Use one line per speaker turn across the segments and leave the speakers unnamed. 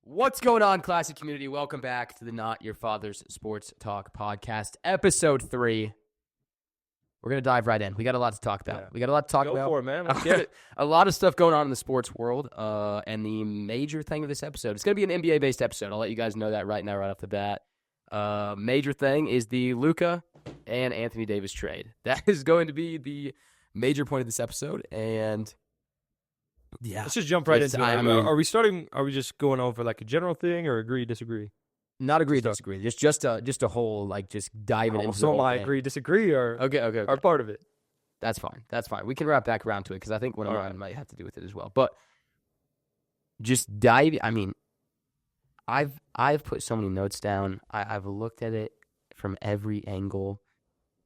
What's going on, classic community? Welcome back to the Not Your Father's Sports Talk podcast, episode 3. We're going to dive right in. We got a lot to talk about.
Yeah.
We got a lot to talk about.
Go for it, man. Let's get it.
A lot of stuff going on in the sports world. And the major thing of this episode, it's going to be an NBA-based episode. I'll let you guys know that right now, right off the bat. Major thing is the Luka and Anthony Davis trade. That is going to be the major point of this episode. And yeah,
Let's just jump right into it.
I mean,
Are we just going over like a general thing or agree, disagree?
not agree, disagree. Just a whole, like, just diving into the
Some
whole
might
thing.
agree, disagree, or
Okay.
are part of it.
That's fine. We can wrap back around to it because I think one of mine might have to do with it as well. But just dive. I mean, I've put so many notes down. I've looked at it from every angle.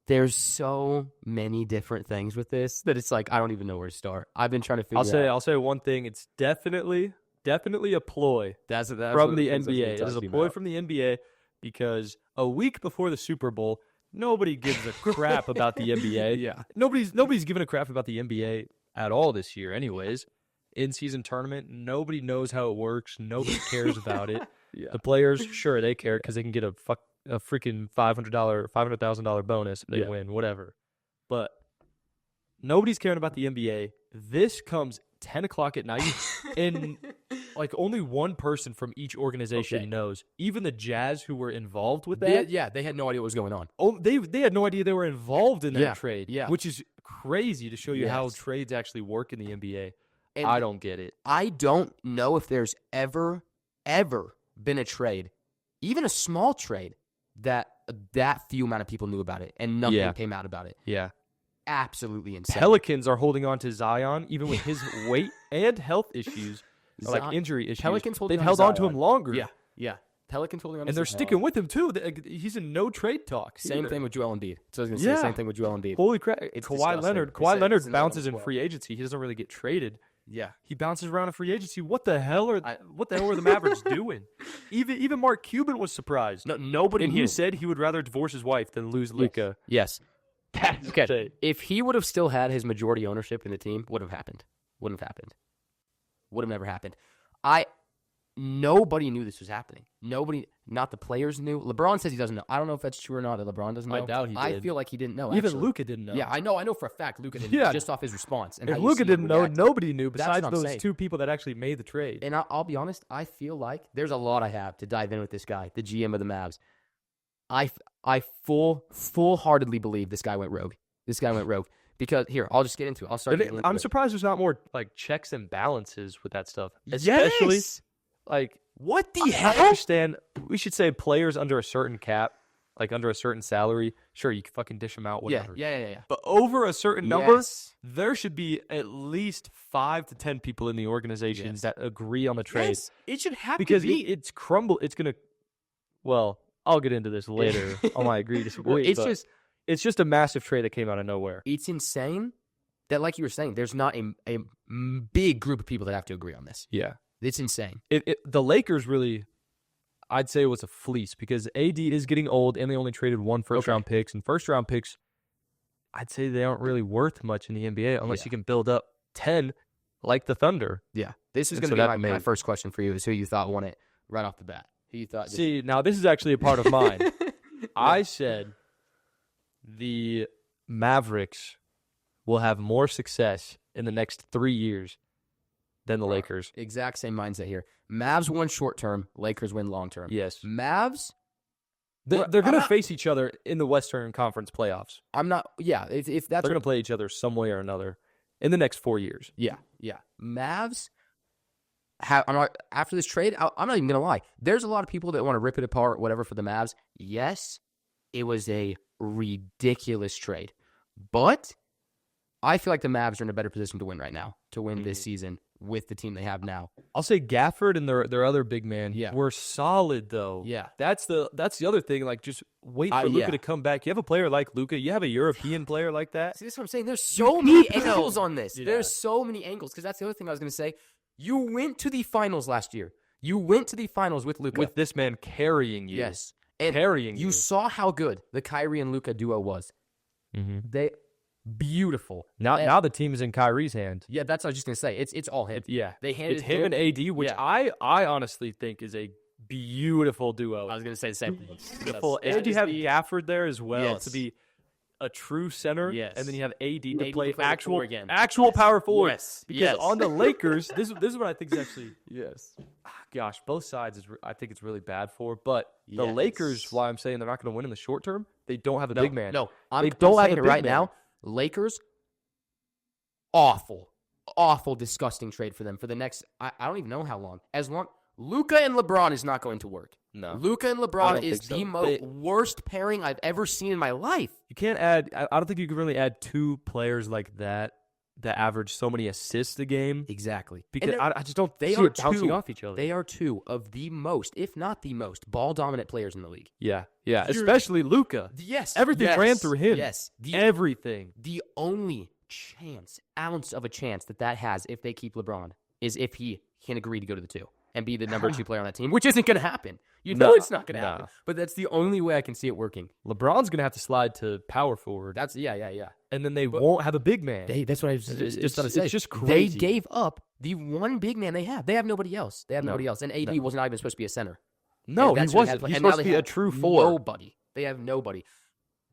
There's so many different things with this that it's like I don't even know where to start. I've been trying to figure.
I'll say one thing. It's definitely a ploy
that's
from the NBA. It is a
talking
ploy
about.
from the NBA because a week before the Super Bowl, nobody gives a crap about the NBA.
Yeah.
Nobody's giving a crap about the NBA at all this year. Anyways, in-season tournament, nobody knows how it works. Nobody cares about it.
Yeah.
The players, sure, they care because they can get a freaking $500,000 bonus if they win, whatever. But nobody's caring about the NBA. This comes 10 o'clock at night, and like only one person from each organization knows. Even the Jazz, who were involved with that,
They had no idea what was going on.
they had no idea they were involved in that trade.
Yeah.
Which is crazy to show you how
Yes.
trades actually work in the NBA.
And
I don't get it.
I don't know if there's ever been a trade, even a small trade, that few amount of people knew about it and nothing came out about it.
Yeah.
Absolutely insane.
Pelicans are holding on to Zion even with his weight and health issues, or like injury issues.
Pelicans holding
They've
on
held
to
on to
Zion.
him longer.
Yeah. Pelicans holding on to
And they're
Zion.
sticking with him too. He's in no trade talks.
Same
either.
thing with Joel Embiid. So I was going to say,
Yeah.
same thing with Joel Embiid.
Holy crap.
It's
Kawhi
disgusting.
Leonard.
It's
Kawhi
a-
Leonard
it's another
bounces
one
in
as
free agency. He doesn't really get traded.
Yeah.
He bounces around in free agency. What the hell are the Mavericks doing? Even Mark Cuban was surprised.
No, nobody
And
knew.
he said he would rather divorce his wife than lose Luka.
Yes.
That's
Okay.
insane.
If he would have still had his majority ownership in the team, would have happened. Wouldn't have happened. Would have never happened. Nobody knew this was happening. Nobody, not the players knew. LeBron says he doesn't know. I don't know if that's true or not. That LeBron doesn't know.
I doubt he
I
did.
feel like he didn't know.
Even
actually.
Luka didn't know.
Yeah, I know for a fact Luka didn't.
Yeah.
Just off his response. And
If
how you
Luka
see him
didn't know,
react.
nobody knew
That's
besides
what I'm
those
saying.
two people that actually made the trade.
And I'll be honest, I feel like there's a lot I have to dive in with this guy, the GM of the Mavs. I full-heartedly believe this guy went rogue. Because here, I'll just get into it. I'll start. getting into
I'm
it.
surprised there's not more like checks and balances with that stuff. Especially
Yes!
like
What the
I
hell?
understand. We should say players under a certain cap, like under a certain salary. Sure, you can fucking dish them out,
Yeah,
whatever.
yeah.
But over a certain number,
Yes.
there should be at least 5 to 10 people in the organization
Yes.
that agree on the trade.
Yes, it should have
Because
to be.
it's gonna. Well, I'll get into this later on my agree disagree.
Well,
but it's just a massive trade that came out of nowhere.
It's insane that, like you were saying, there's not a big group of people that have to agree on this.
Yeah.
It's insane.
The Lakers really, I'd say, it was a fleece because AD is getting old and they only traded 1 first-round picks. And first-round picks, I'd say they aren't really worth much in the NBA unless you can build up 10 like the Thunder.
Yeah, this is
And
going
so
to
that
be my
made-
first question for you: is who you thought won it right off the bat? Who you thought?
See, now this is actually a part of mine. I said the Mavericks will have more success in the next 3 years than the Lakers.
Exact same mindset here. Mavs win short term, Lakers win long term.
Yes.
Mavs.
They're going to face each other in the Western Conference playoffs.
I'm not. Yeah, if that's
They're going to play each other some way or another in the next 4 years.
Yeah. Mavs. After this trade, I'm not even gonna lie. There's a lot of people that want to rip it apart, whatever, for the Mavs. Yes, it was a ridiculous trade, but I feel like the Mavs are in a better position to win right now, to win this season with the team they have now.
I'll say Gafford and their other big man were solid though.
Yeah.
That's the other thing. Like, just wait for Luka to come back. You have a player like Luka. You have a European player like that.
See, this is what I'm saying. There's so many angles on this.
Yeah.
There's so many angles because that's the other thing I was gonna say. You went to the finals last year. You went to the finals with Luka.
With this man carrying you.
Yes. And
Carrying
you
you.
saw how good the Kyrie and Luka duo was.
Mm-hmm.
They beautiful.
Now the team is in Kyrie's hand.
Yeah, that's what I was just gonna say. It's all him. They handed
it's him and AD, which
Yeah.
I honestly think is a beautiful duo.
I was gonna say the same thing.
Beautiful,
Yes.
and you have Gafford there as well
Yes.
to be a true center.
Yes.
And then you have AD to
AD
play
to play the
actual
four again.
power forward.
Yes.
Because
Yes.
on the Lakers, this is what I think is actually.
Yes.
Gosh, both sides I think it's really bad for. But the
Yes.
Lakers, why I'm saying they're not going to win in the short term, they don't have a big man.
No,
They don't have
saying
a
it
big
right
man.
now. Lakers, awful, disgusting trade for them for the next. I don't even know how long. As long Luka and LeBron is not going to work.
No.
Luka and
I
LeBron
don't
is
think so.
the worst pairing I've ever seen in my life.
You can't add. I don't think you can really add two players like that average so many assists a game.
Exactly.
Because I just don't.
They
see
are
it bouncing
two.
off each other.
They are two of the most, if not the most, ball dominant players in the league.
Yeah. Especially Luka.
Yes.
Everything ran through him.
Yes.
Everything.
The only ounce of a chance that has if they keep LeBron is if he can agree to go to the 2 and be the number 2 player on that team, which isn't going to happen. You know it's not going to happen. But that's the only way I can see it working.
LeBron's going to have to slide to power forward.
That's yeah.
And then they won't have a big man.
That's what I was just going to say.
It's just crazy.
They gave up the one big man they have. They have nobody else. And AD was not even supposed to be a center.
No, he
That's what
wasn't.
had-
He's
and now
supposed to
they
be a
have
true 4.
Nobody. They have nobody.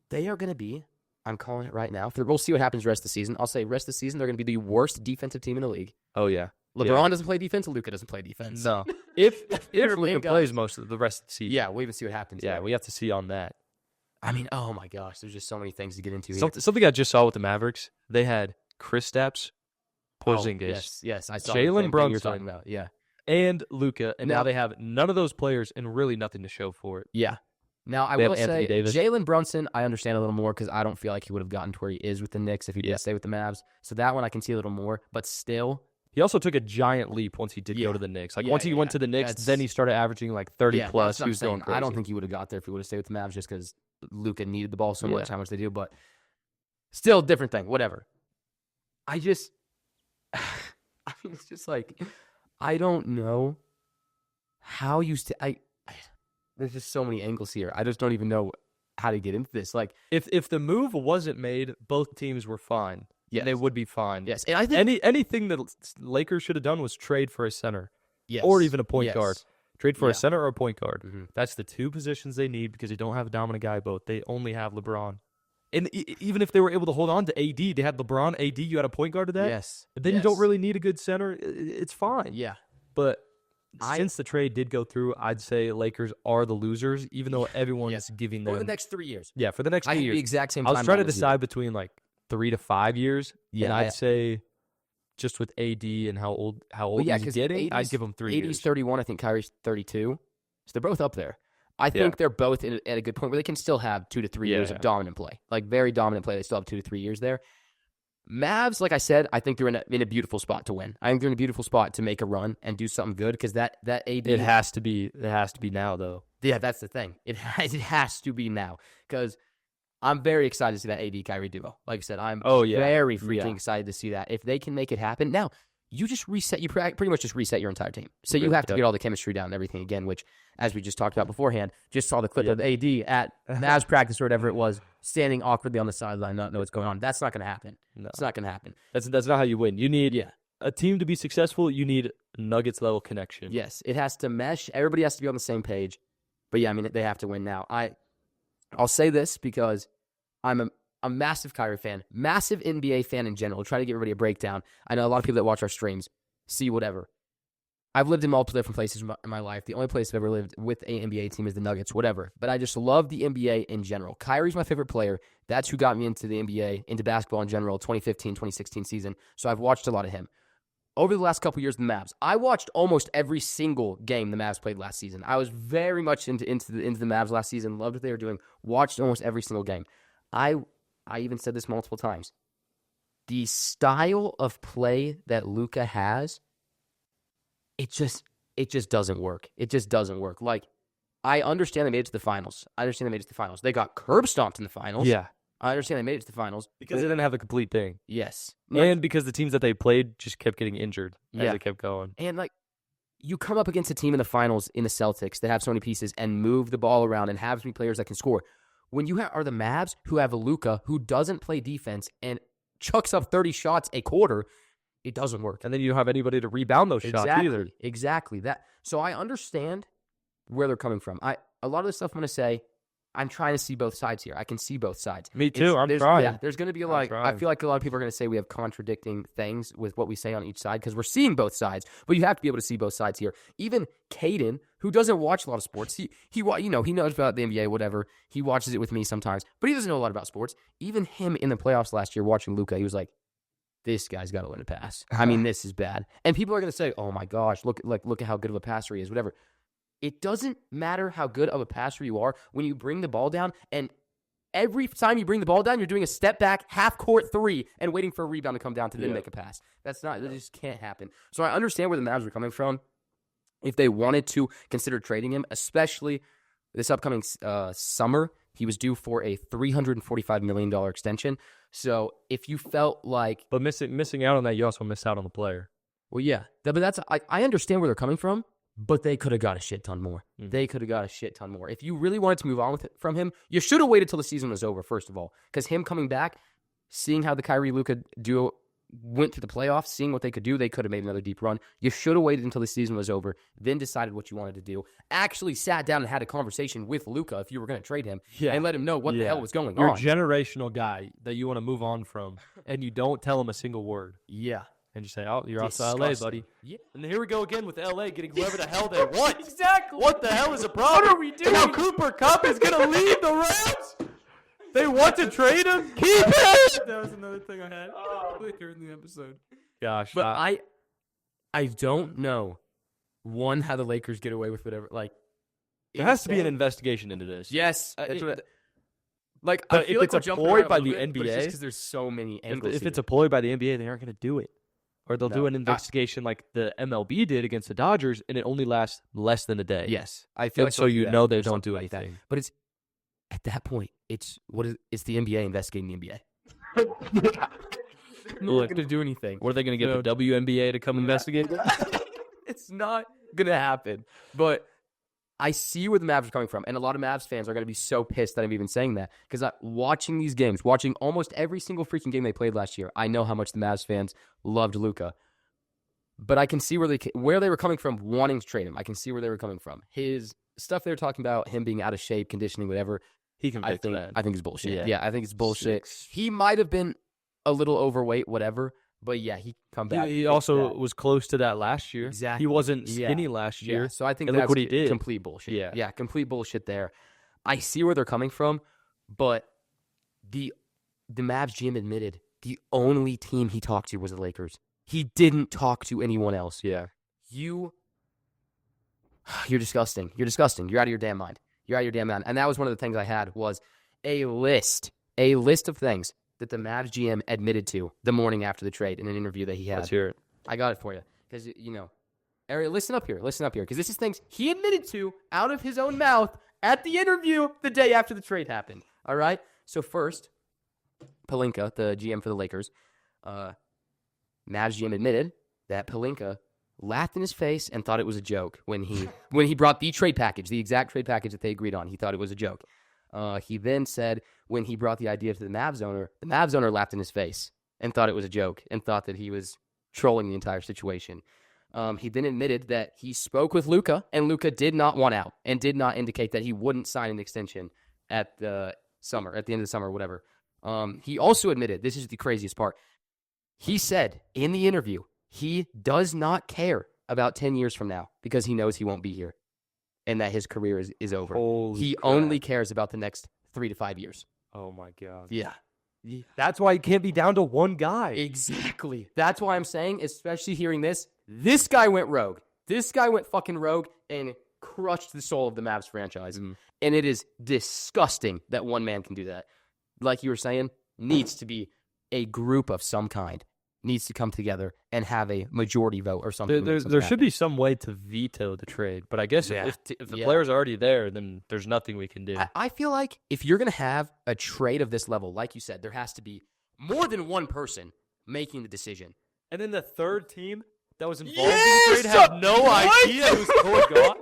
They are going to be, I'm calling it right now. We'll see what happens the rest of the season. I'll say rest of the season, they're going to be the worst defensive team in the league.
Oh, yeah.
LeBron doesn't play defense. Luka doesn't play defense.
No. If
They're
Luka
big
plays most of the rest of the season.
Yeah, we'll even see what happens.
Yeah,
there.
we have to see on that.
I mean, oh my gosh, there's just so many things to get into here.
Something I just saw with the Mavericks, they had Kristaps, Porzingis,
yes, I saw
Jalen
the same thing
Brunson.
you're talking about. Yeah,
and Luka, and now
Now-
they have none of those players and really nothing to show for it.
yeah. Now I
They have
will
Anthony
say
Davis.
Jalen Brunson, I understand a little more because I don't feel like he would have gotten to where he is with the Knicks if he did stay with the Mavs. So that one I can see a little more, but still,
He also took a giant leap once he did go to the Knicks. Once he went to the Knicks, then he started averaging like 30 plus.
that's what
He
I'm
was going
saying.
crazy.
I don't think he would have got there if he would have stayed with the Mavs just because Luka needed the ball so much, how much they do. But still, different thing. Whatever. I just, I mean, it's just like I don't know how you. There's just so many angles here. I just don't even know how to get into this. Like,
if the move wasn't made, both teams were fine.
yes,
They would be fine.
yes, and I think
Anything that Lakers should have done was trade for a center
yes,
or even a point
yes.
guard. Trade for
Yeah.
a center or a point guard.
Mhm.
That's the two positions they need because they don't have a dominant guy both. They only have LeBron. And even if they were able to hold on to AD, they had LeBron, AD, you had a point guard to that.
Yes,
Then you don't really need a good center. It's fine.
Yeah,
But since the trade did go through, I'd say Lakers are the losers, even though everyone's giving them.
for the next 3 years.
Yeah, for the next 2
I had
years.
the exact same.
I was
timeline
trying to
as you.
decide between like 3 to 5 years.
Yeah,
and
I-
I'd say just with AD and how old
yeah,
he's
'cause
getting, I'd
80's
give him 3
AD's
years.
31. I think Kyrie's 32. So they're both up there. I think they're both at a good point where they can still have 2 to 3 years of dominant play, like very dominant play. They still have 2 to 3 years there. Mavs, like I said, I think they're in a beautiful spot to win. I think they're in a beautiful spot to make a run and do something good because that AD.
It has to be now though.
Yeah, that's the thing. It has to be now because I'm very excited to see that AD Kyrie duo. Like I said, I'm very freaking excited to see that. If they can make it happen, now you just reset. You pretty much just reset your entire team. So you have to get all the chemistry down and everything again. Which, as we just talked about beforehand, just saw the clip of AD at Mavs practice or whatever it was, standing awkwardly on the sideline, not know what's going on. That's not going to happen.
No.
It's not going to happen.
That's not how you win. You need a team to be successful. You need Nuggets level connection.
Yes, it has to mesh. Everybody has to be on the same page. But yeah, I mean they have to win now. I'll say this because I'm a massive Kyrie fan, massive NBA fan in general. Try to give everybody a breakdown. I know a lot of people that watch our streams see whatever. I've lived in multiple different places in my life. The only place I've ever lived with an NBA team is the Nuggets, whatever. But I just love the NBA in general. Kyrie's my favorite player. That's who got me into the NBA, into basketball in general, 2015, 2016 season. So I've watched a lot of him. Over the last couple years, the Mavs, I watched almost every single game the Mavs played last season. I was very much into the Mavs last season, loved what they were doing, watched almost every single game. I even said this multiple times. The style of play that Luka has, it just doesn't work. It just doesn't work. Like, I understand they made it to the finals. They got curb stomped in the finals.
Yeah.
I understand they made it to the finals.
Because they didn't have a complete thing.
Yes.
And because the teams that they played just kept getting injured as
Yeah.
they kept going.
And, like, you come up against a team in the finals in the Celtics that have so many pieces and move the ball around and have so many players that can score. when you are the Mavs who have a Luka who doesn't play defense and chucks up 30 shots a quarter, it doesn't work.
And then you don't have anybody to rebound those shots either.
Exactly. So I understand where they're coming from. A lot of the stuff I'm going to say, I'm trying to see both sides here. I can see both sides.
Me too. I'm trying.
Yeah, there's going to be I feel like a lot of people are going to say we have contradicting things with what we say on each side because we're seeing both sides. But you have to be able to see both sides here. Even Caden, who doesn't watch a lot of sports, he knows about the NBA, whatever. He watches it with me sometimes, but he doesn't know a lot about sports. Even him in the playoffs last year watching Luka, he was like, this guy's got to learn to pass. I mean, this is bad. And people are going to say, oh my gosh, look at how good of a passer he is, whatever. It doesn't matter how good of a passer you are when you bring the ball down, and every time you bring the ball down, you're doing a step back, half-court three, and waiting for a rebound to come down to then make a pass. That just can't happen. So I understand where the Mavs are coming from. If they wanted to consider trading him, especially this upcoming summer, he was due for a $345 million extension. So if you felt like...
But missing out on that, you also miss out on the player.
Well, yeah. But I understand where they're coming from. But they could have got a shit ton more. They could have got a shit ton more. If you really wanted to move on from him, you should have waited till the season was over, first of all. Because him coming back, seeing how the Kyrie-Luka duo went to the playoffs, seeing what they could do, they could have made another deep run. You should have waited until the season was over, then decided what you wanted to do. Actually sat down and had a conversation with Luka if you were going to trade him and let him know what the hell was going
You're
on.
You're a generational guy that you want to move on from, and you don't tell him a single word.
Yeah.
And you say, oh, you're off to LA, buddy. Yeah. And here we go again with LA getting whoever the hell they want.
Exactly.
What the hell is the problem?
What are we doing?
Now Cooper Kupp is going to leave the Rams? They want to trade him? Keep him!
That was another thing I had later in the episode.
Gosh.
But I don't know, one, how the Lakers get away with whatever. Like,
there has to be an investigation into this.
Yes. I feel
if
like
it's a ploy by the NBA,
but it's just because there's so many angles.
If it's a ploy by the NBA, they aren't going to do it. Or they'll do an investigation like the MLB did against the Dodgers, and it only lasts less than a day.
Yes, I feel like
so you know they don't do anything.
Like that. But it's at that point, it's the NBA investigating the NBA. They're not going to do anything.
What are they going to get the WNBA to come investigate?
It's not going to happen. But I see where the Mavs are coming from, and a lot of Mavs fans are going to be so pissed that I'm even saying that because watching these games, watching almost every single freaking game they played last year, I know how much the Mavs fans loved Luka. But I can see where they were coming from wanting to trade him. I can see where they were coming from. His stuff they were talking about, him being out of shape, conditioning, whatever, I think is bullshit. Yeah, I think it's bullshit. He might have been a little overweight, whatever. But yeah, he come back.
He also was close to that last year.
Exactly.
He wasn't skinny last year.
Yeah. So I think
and
that's
look what he did.
Complete bullshit.
Yeah,
complete bullshit there. I see where they're coming from, but the Mavs GM admitted the only team he talked to was the Lakers. He didn't talk to anyone else.
Yeah.
You're disgusting. You're disgusting. You're out of your damn mind. You're out of your damn mind. And that was one of the things I had was a list of things that the Mavs GM admitted to the morning after the trade in an interview that he had.
Let's hear it.
I got it for you. Because, Ariel, listen up here. Because this is things he admitted to out of his own mouth at the interview the day after the trade happened. All right? So first, Pelinka, the GM for the Lakers, Mavs GM admitted that Pelinka laughed in his face and thought it was a joke when he brought the trade package, the exact trade package that they agreed on. He thought it was a joke. He then said when he brought the idea to the Mavs owner laughed in his face and thought it was a joke and thought that he was trolling the entire situation. He then admitted that he spoke with Luka, and Luka did not want out and did not indicate that he wouldn't sign an extension at the end of the summer, whatever. He also admitted, this is the craziest part, he said in the interview he does not care about 10 years from now because he knows he won't be here and that his career is over. He only cares about the next 3 to 5 years.
Oh, my God.
Yeah.
That's why he can't be down to one guy.
Exactly. That's why I'm saying, especially hearing this guy went rogue. This guy went fucking rogue and crushed the soul of the Mavs franchise. And it is disgusting that one man can do that. Like you were saying, needs to be a group of some kind. Needs to come together and have a majority vote or something.
There should be some way to veto the trade. But I guess if the player's already there, then there's nothing we can do.
I feel like if you're going to have a trade of this level, like you said, there has to be more than one person making the decision.
And then the third team that was involved in the trade have no idea who's going on.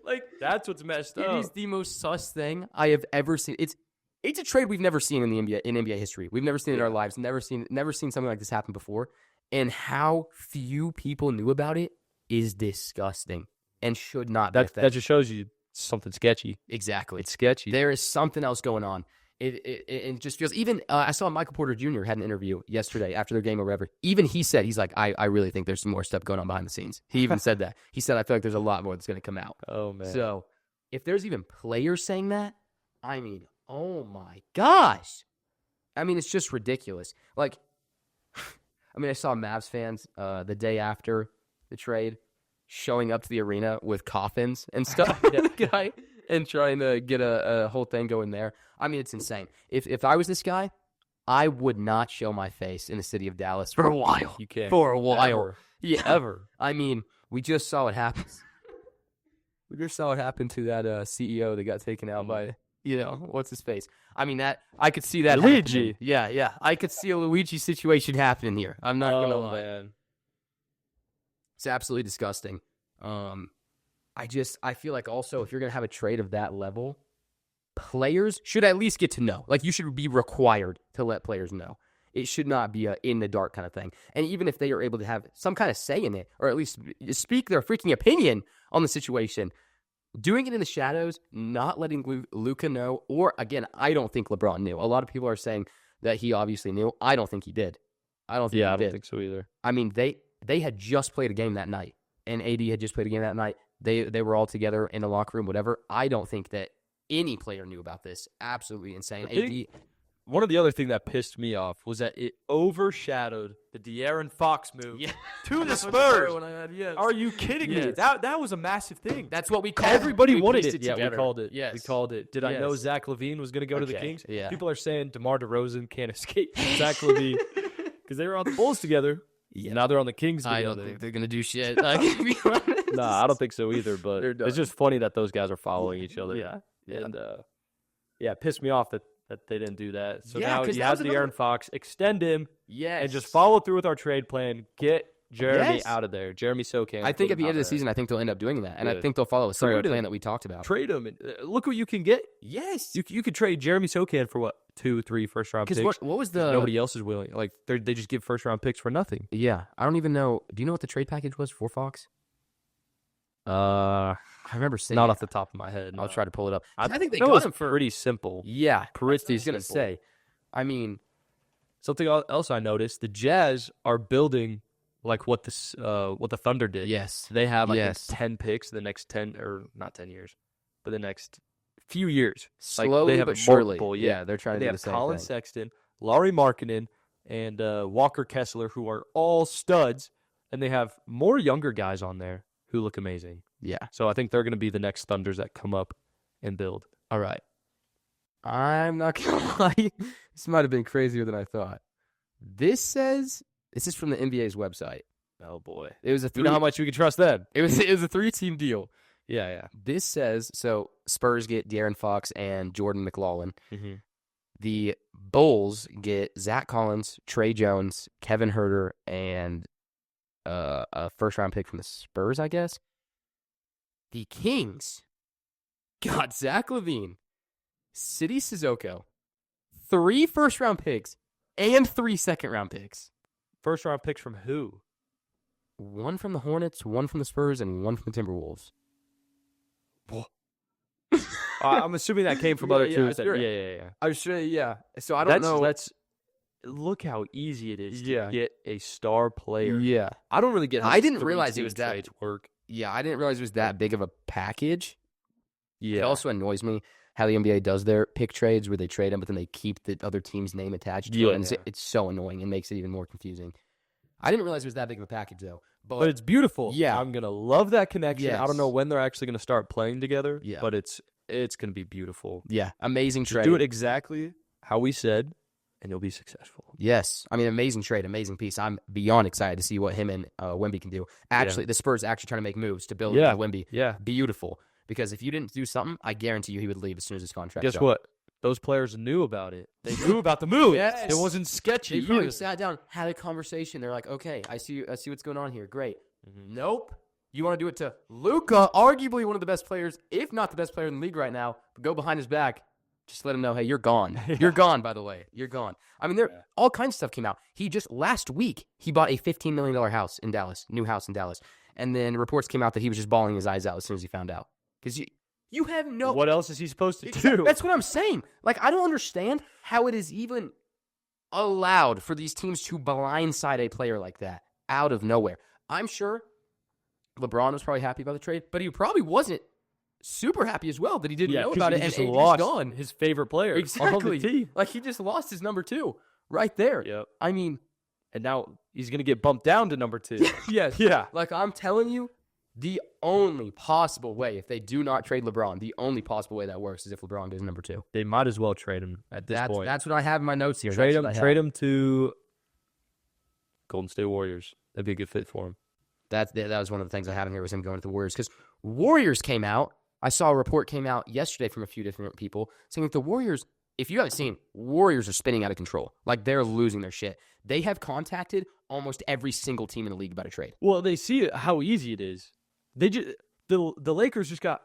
Like,
That's what's messed up.
It is the most sus thing I have ever seen. It's a trade we've never seen in the NBA history. We've never seen it in our lives. Never seen something like this happen before. And how few people knew about it is disgusting and should not be.
That just shows you something sketchy.
Exactly.
It's sketchy.
There is something else going on. It just feels, even I saw Michael Porter Jr. had an interview yesterday after their game or whatever. Even he said, he's like, I really think there's some more stuff going on behind the scenes. He even said that. He said, I feel like there's a lot more that's going to come out.
Oh, man.
So if there's even players saying that, I mean, oh my gosh. I mean, it's just ridiculous. Like, I mean, I saw Mavs fans the day after the trade showing up to the arena with coffins and stuff. The guy. And trying to get a whole thing going there. I mean, it's insane. If I was this guy, I would not show my face in the city of Dallas for a while.
You can't.
For a while.
Ever.
Yeah.
Ever.
I mean, we just saw it happen. We just saw it happen to that CEO that got taken out by, what's his face? I mean, I could see that
Luigi.
happening. Yeah. I could see a Luigi situation happening here. I'm not going to lie.
Man.
It's absolutely disgusting. I feel like also if you're going to have a trade of that level, players should at least get to know. Like, you should be required to let players know. It should not be a in the dark kind of thing. And even if they are able to have some kind of say in it, or at least speak their freaking opinion on the situation, doing it in the shadows, not letting Luka know, or again, I don't think LeBron knew. A lot of people are saying that he obviously knew. I don't think he did. I don't think
so either.
I mean, they had just played a game that night, and AD had just played a game that night. They were all together in the locker room, whatever. I don't think that any player knew about this. Absolutely insane.
One of the other things that pissed me off was that it overshadowed the De'Aaron Fox move to the Spurs. Are you kidding me? That was a massive thing.
That's what we called it.
Everybody wanted
pieced
it. Yeah,
together.
we called it.
Yes.
We called it. Did I know Zach LaVine was going to go to the Kings?
Yeah.
People are saying DeMar DeRozan can't escape Zach LaVine because they were on the Bulls together. Yeah. Now they're on the Kings together.
I don't think they're going to do shit. I can be honest.
Nah, I don't think so either, but it's just funny that those guys are following each other.
Yeah.
And, it pissed me off that they didn't do that. So
Yeah,
now
'cause
you
that
have
was
the Aaron Fox, extend him,
Yes.
and just follow through with our trade plan. Get Jeremy
Yes.
out of there. Jeremy Sokan.
I think at the end of the season, I think they'll end up doing that. And I
Good.
think they'll follow a similar
Trade him.
plan that we talked about.
Trade him. And, look what you can get.
Yes.
You could trade Jeremy Sokan for what? 2-3 first-round picks.
Because what was the...
Nobody else is willing. Like, they just give first-round picks for nothing.
Yeah. I don't even know. Do you know what the trade package was for Fox? I remember seeing
Not
it.
off the top of my head.
I'll try to pull it up. I think they
know
got
it's
him for...
pretty simple.
Yeah.
Pretty
I was going to
simple.
say. I mean...
Something else I noticed, the Jazz are building like what the Thunder did.
Yes.
They have like
Yes.
10 picks the next 10 or not 10 years, but the next few years. Like,
Slowly
they have
but surely.
multiple,
Yeah, they're trying to
they
do
have
the same
Colin
thing.
Sexton, Laurie Markkinen, and Walker Kessler, who are all studs, and they have more younger guys on there who look amazing.
Yeah.
So I think they're going to be the next Thunders that come up and build.
All right. I'm not going to lie. This might have been crazier than I thought. This is from the NBA's website.
Oh boy,
It was a
you know how much we can trust them.
It was a 3-team deal.
Yeah.
This says, so Spurs get De'Aaron Fox and Jordan McLaughlin.
Mm-hmm.
The Bulls get Zach Collins, Trey Jones, Kevin Huerter, and a first-round pick from the Spurs, I guess. The Kings got Zach LaVine, City Sissoko, 3 first-round picks, and 3 second-round picks.
First round picks from who?
1 from the Hornets, 1 from the Spurs, and 1 from the Timberwolves.
I'm assuming that came from
Yeah,
other
yeah,
teams.
sure.
Yeah.
I was sure, yeah. So I don't know.
Look how easy it is
Yeah.
to get a star player.
Yeah.
I don't really get how
I didn't
three
realize it
team
was that-
trades work.
Yeah, I didn't realize it was that big of a package.
Yeah.
It also annoys me how the NBA does their pick trades where they trade them, but then they keep the other team's name attached to
Yeah.
it. And it's so annoying and makes it even more confusing. I didn't realize it was that big of a package, though.
But it's beautiful.
Yeah.
I'm going to love that connection. I
Yes.
don't know when they're actually going to start playing together,
Yeah.
but it's going to be beautiful.
Yeah, amazing
Just
trade.
do it exactly how we said, and you'll be successful.
Yes. I mean, amazing trade, amazing piece. I'm beyond excited to see what him and Wemby can do. Actually, the Spurs actually trying to make moves to build Wemby.
Yeah.
Beautiful. Because if you didn't do something, I guarantee you he would leave as soon as his contract
Guess
up.
what? Those players knew about it. They knew about the move.
Yes.
It wasn't sketchy.
They probably
either.
sat down, had a conversation. They're like, okay, I see what's going on here. Great. Nope. You want to do it to Luka, arguably one of the best players, if not the best player in the league right now, but go behind his back. Just let him know, hey, you're gone. You're gone, by the way. You're gone. I mean, all kinds of stuff came out. He just, last week, he bought a $15 million house in Dallas, new house in Dallas. And then reports came out that he was just bawling his eyes out as soon as he found out. Because you have no...
What else is he supposed to do?
That's what I'm saying. Like, I don't understand how it is even allowed for these teams to blindside a player like that out of nowhere. I'm sure LeBron was probably happy about the trade, but he probably wasn't super happy as well that he didn't know about it, and
lost
gone.
His favorite player.
Exactly.
On the team.
Like, he just lost his number 2 right there.
Yep.
I mean...
And now he's going to get bumped down to number 2.
Yes.
Yeah.
Like, I'm telling you, the only possible way, if they do not trade LeBron, the only possible way that works is if LeBron goes number 2.
They might as well trade him at this point.
That's what I have in my notes here.
Trade him to Golden State Warriors. That'd be a good fit for him.
That was one of the things I have in here was him going to the Warriors. Because Warriors came out. I saw a report came out yesterday from a few different people saying that the Warriors, if you haven't seen, Warriors are spinning out of control. Like, they're losing their shit. They have contacted almost every single team in the league about a trade.
Well, they see how easy it is. They just the Lakers just got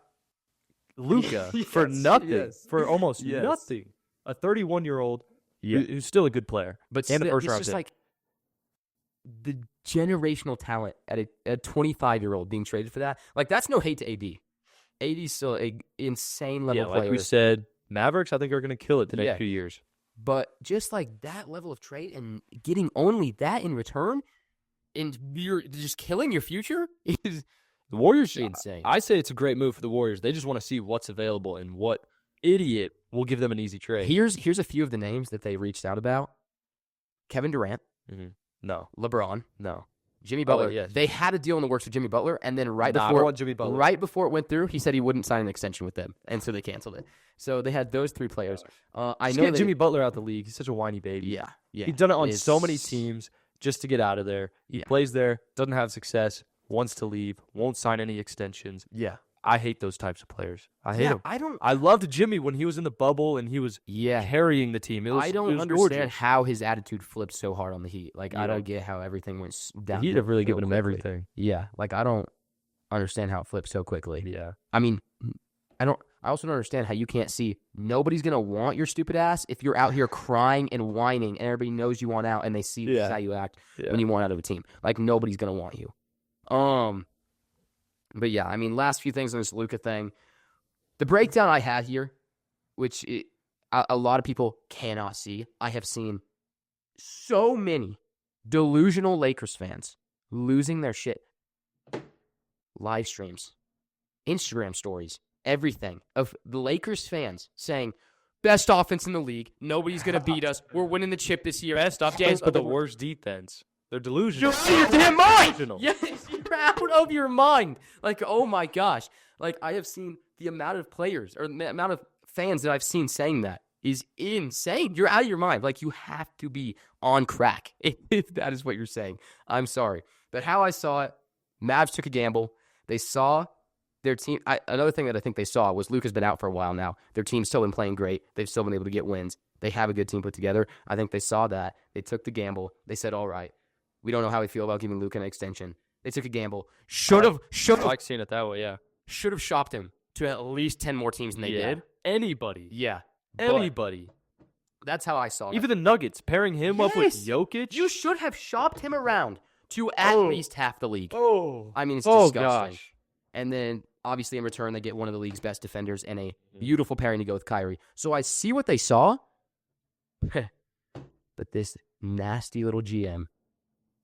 Luka for nothing, for almost nothing. A 31-year-old who's still a good player,
But
and
still,
a first
it's
round
just
pick.
like the generational talent at a 25-year-old being traded for that. Like, that's no hate to AD. AD's still an insane level player.
Like we said, Mavericks, I think, are going to kill it the next few years.
But just like that level of trade and getting only that in return, and you're just killing your future is
the Warriors
insane.
I say it's a great move for the Warriors. They just want to see what's available and what idiot will give them an easy trade.
Here's a few of the names that they reached out about: Kevin Durant,
No,
LeBron,
no,
Jimmy Butler.
yes.
They had a deal in the works with Jimmy Butler, and then
I don't want Jimmy Butler.
right before it went through, he said he wouldn't sign an extension with them, and so they canceled it. So they had those 3 players. I know
get Jimmy Butler out the league. He's such a whiny baby.
Yeah.
He's done it on so many teams just to get out of there. He plays there, doesn't have success, wants to leave, won't sign any extensions.
Yeah.
I hate those types of players. I hate them.
I
I loved Jimmy when he was in the bubble and he was carrying the team.
I don't
it was
understand
gorgeous.
how his attitude flipped so hard on the Heat. Like, I don't get how everything went down.
He'd have really given him
quickly.
everything.
Yeah. Like, I don't understand how it flipped so quickly.
Yeah.
I mean, I also don't understand how you can't see nobody's going to want your stupid ass if you're out here crying and whining and everybody knows you want out and they see this is how you act when you want out of a team. Like, nobody's going to want you. But yeah, I mean, last few things on this Luka thing. The breakdown I had here, which a lot of people cannot see. I have seen so many delusional Lakers fans losing their shit. Live streams, Instagram stories, everything of the Lakers fans saying, best offense in the league. Nobody's going to beat us. We're winning the chip this year.
Best offense, but the worst defense. They're delusional.
You're out of your damn mind. Yes, you're out of your mind. Like, oh my gosh. Like, I have seen the amount of players or the amount of fans that I've seen saying that is insane. You're out of your mind. Like, you have to be on crack if that is what you're saying. I'm sorry. But how I saw it, Mavs took a gamble. They saw their team. Another thing that I think they saw was Luka's been out for a while now. Their team's still been playing great. They've still been able to get wins. They have a good team put together. I think they saw that. They took the gamble. They said, all right, we don't know how we feel about giving Luka an extension. They took a gamble. Should have.
I like seeing it that way, yeah.
Should have shopped him to at least 10 more teams than they did.
Anybody.
Yeah.
Anybody.
That's how I saw it.
Even the Nuggets, pairing him up with Jokic.
You should have shopped him around to at least half the league.
Oh.
I mean, it's disgusting.
Gosh.
And then, obviously, in return, they get one of the league's best defenders and a beautiful pairing to go with Kyrie. So I see what they saw. But this nasty little GM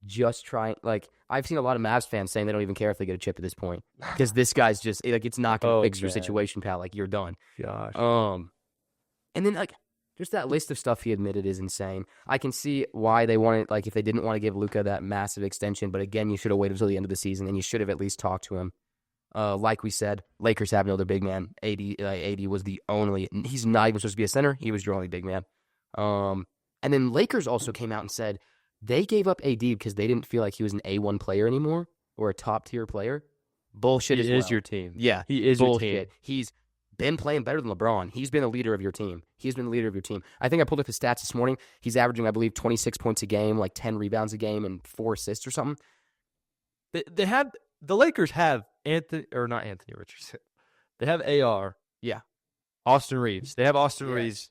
just trying, like, I've seen a lot of Mavs fans saying they don't even care if they get a chip at this point. Because this guy's just, like, it's not going to fix your situation, pal. Like, you're done.
Gosh.
And then, like, just that list of stuff he admitted is insane. I can see why they wanted, like, if they didn't want to give Luka that massive extension. But again, you should have waited until the end of the season, and you should have at least talked to him. Like we said, Lakers have no other big man. AD was the only. He's not even supposed to be a center. He was your only big man. And then Lakers also came out and said they gave up AD because they didn't feel like he was an A1 player anymore or a top tier player. Bullshit.
He is your team.
Yeah,
he is
bullshit.
your team.
He's been playing better than LeBron. He's been the leader of your team. He's been the leader of your team. I think I pulled up his stats this morning. He's averaging, I believe, 26 points a game, like 10 rebounds a game, and 4 assists or something.
They had the Lakers have not Anthony Richardson. They have AR.
Yeah.
Austin Reeves. They have Austin
Yes.
Reeves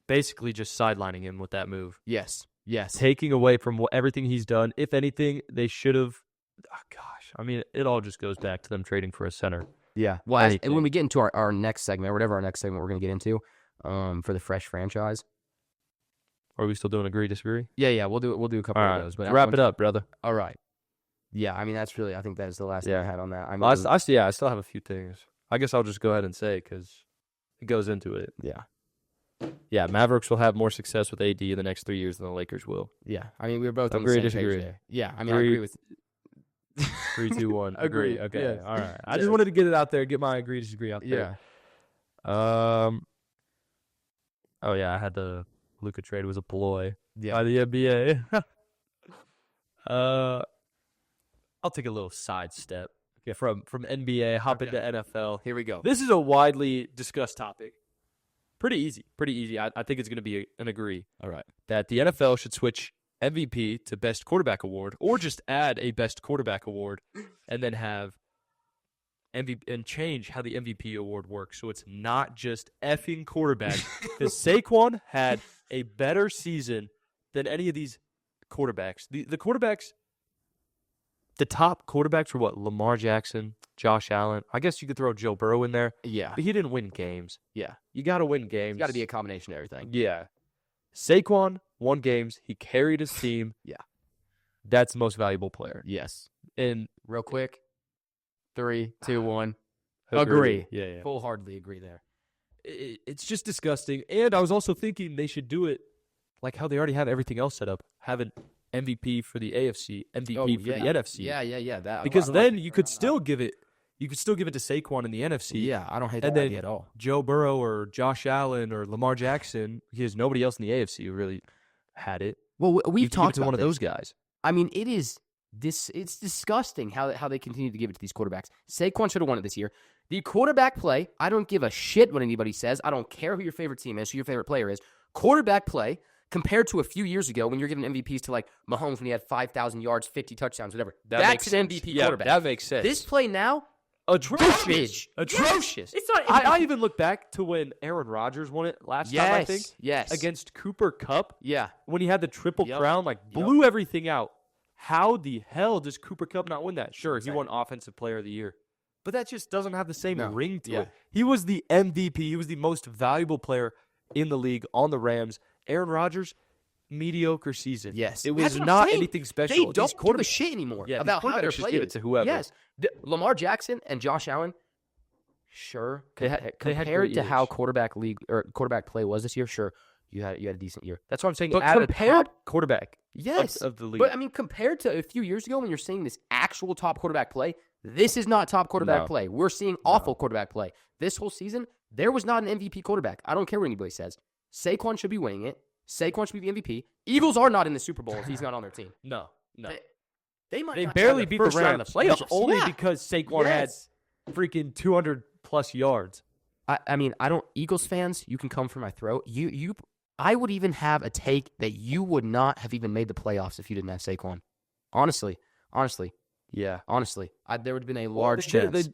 basically just sidelining him with that move.
Yes.
Taking away from everything he's done. If anything, they should have. Oh, gosh. I mean, it all just goes back to them trading for a center.
Yeah. Well, and
Anything.
when we get into our next segment, or whatever our next segment we're going to get into for the fresh franchise.
Are we still doing agree, disagree?
Yeah. We'll do a couple
All
of
right.
those. But
Wrap it up, brother.
All right. Yeah. I mean, that's really. I think that is the last thing I had on that. I mean,
Well, I still have a few things. I guess I'll just go ahead and say because it goes into it.
yeah.
Yeah, Mavericks will have more success with AD in the next 3 years than the Lakers will.
Yeah. I mean, we were both on
Agree,
the same
disagree.
page there. Yeah. I mean, I
Agree.
agree with.
3, 2, 1.
Agree.
Okay.
Yes.
All right. I just wanted to get it out there, get my agree, disagree out
Yeah.
there. Oh yeah, I had the Luka trade was a ploy by the NBA. I'll take a little sidestep from NBA, hop into NFL.
Here we go.
This is a widely discussed topic. Pretty easy. I think it's going to be an agree.
All right.
That the NFL should switch MVP to Best Quarterback Award, or just add a Best Quarterback Award, and then have MVP and change how the MVP award works, so it's not just effing quarterback. Because Saquon had a better season than any of these quarterbacks. The quarterbacks, the top quarterbacks were what? Lamar Jackson, Josh Allen. I guess you could throw Joe Burrow in there,
Yeah.
but he didn't win games.
Yeah.
You got to win games.
It's got to be a combination of everything.
Yeah. Saquon won games. He carried his team.
Yeah.
That's the most valuable player.
Yes.
And
Real quick. 3, 2, 1. Agree.
Yeah.
Full-heartedly agree there.
It's just disgusting. And I was also thinking they should do it like how they already have everything else set up. Have an MVP for the AFC, MVP for the NFC.
Yeah. That
Because
I
then
like
you could still give it. You could still give it to Saquon in the NFC.
Yeah, I don't hate
And
that
then
idea at all.
Joe Burrow or Josh Allen or Lamar Jackson, because nobody else in the AFC who really had it.
Well,
You
we've
could give it
talked
to
about
one of
this.
those guys.
I mean, it's disgusting how they continue to give it to these quarterbacks. Saquon should have won it this year. The quarterback play, I don't give a shit what anybody says. I don't care who your favorite team is, who your favorite player is. Quarterback play, compared to a few years ago when you're giving MVPs to like Mahomes when he had 5,000 yards, 50 touchdowns, whatever. That's an MVP quarterback.
That makes sense.
This play now,
Atrocious.
Atrocious.
It's not. I even look back to when Aaron Rodgers won it last time, I think.
Yes.
Against Cooper Kupp.
Yeah.
When he had the triple
Yep.
crown, blew everything out. How the hell does Cooper Kupp not win that? Sure, he won Offensive Player of the Year. But that just doesn't have the same ring to it. He was the MVP. He was the most valuable player in the league on the Rams. Aaron Rodgers, mediocre season.
Yes.
It was
That's what I'm
not
saying.
anything special.
They
These
don't give a
quarterbacks-
shit anymore
Yeah,
about
these
how their
quarterbacks just
play
give it
is.
to whoever.
Yes. Lamar Jackson and Josh Allen, sure.
They had
Compared
great
to how
years.
quarterback play was this year, sure, you had a decent year.
That's what I'm saying.
But
Add
compared-
a top quarterback
Yes.
of the league.
But I mean, compared to a few years ago when you're seeing this actual top quarterback play, this is not top quarterback
No.
play. We're seeing awful quarterback play. This whole season, there was not an MVP quarterback. I don't care what anybody says. Saquon should be winning it. Saquon should be the MVP. Eagles are not in the Super Bowl if he's not on their team.
no.
They might
They
not
barely
have the
beat the
first round of
Rams.
the playoffs.
Only
Yeah.
because Saquon
Yes.
had freaking 200-plus yards.
I mean, I don't. Eagles fans, you can come for my throat. I would even have a take that you would not have even made the playoffs if you didn't have Saquon. Honestly,
Yeah.
there would have been a large chance.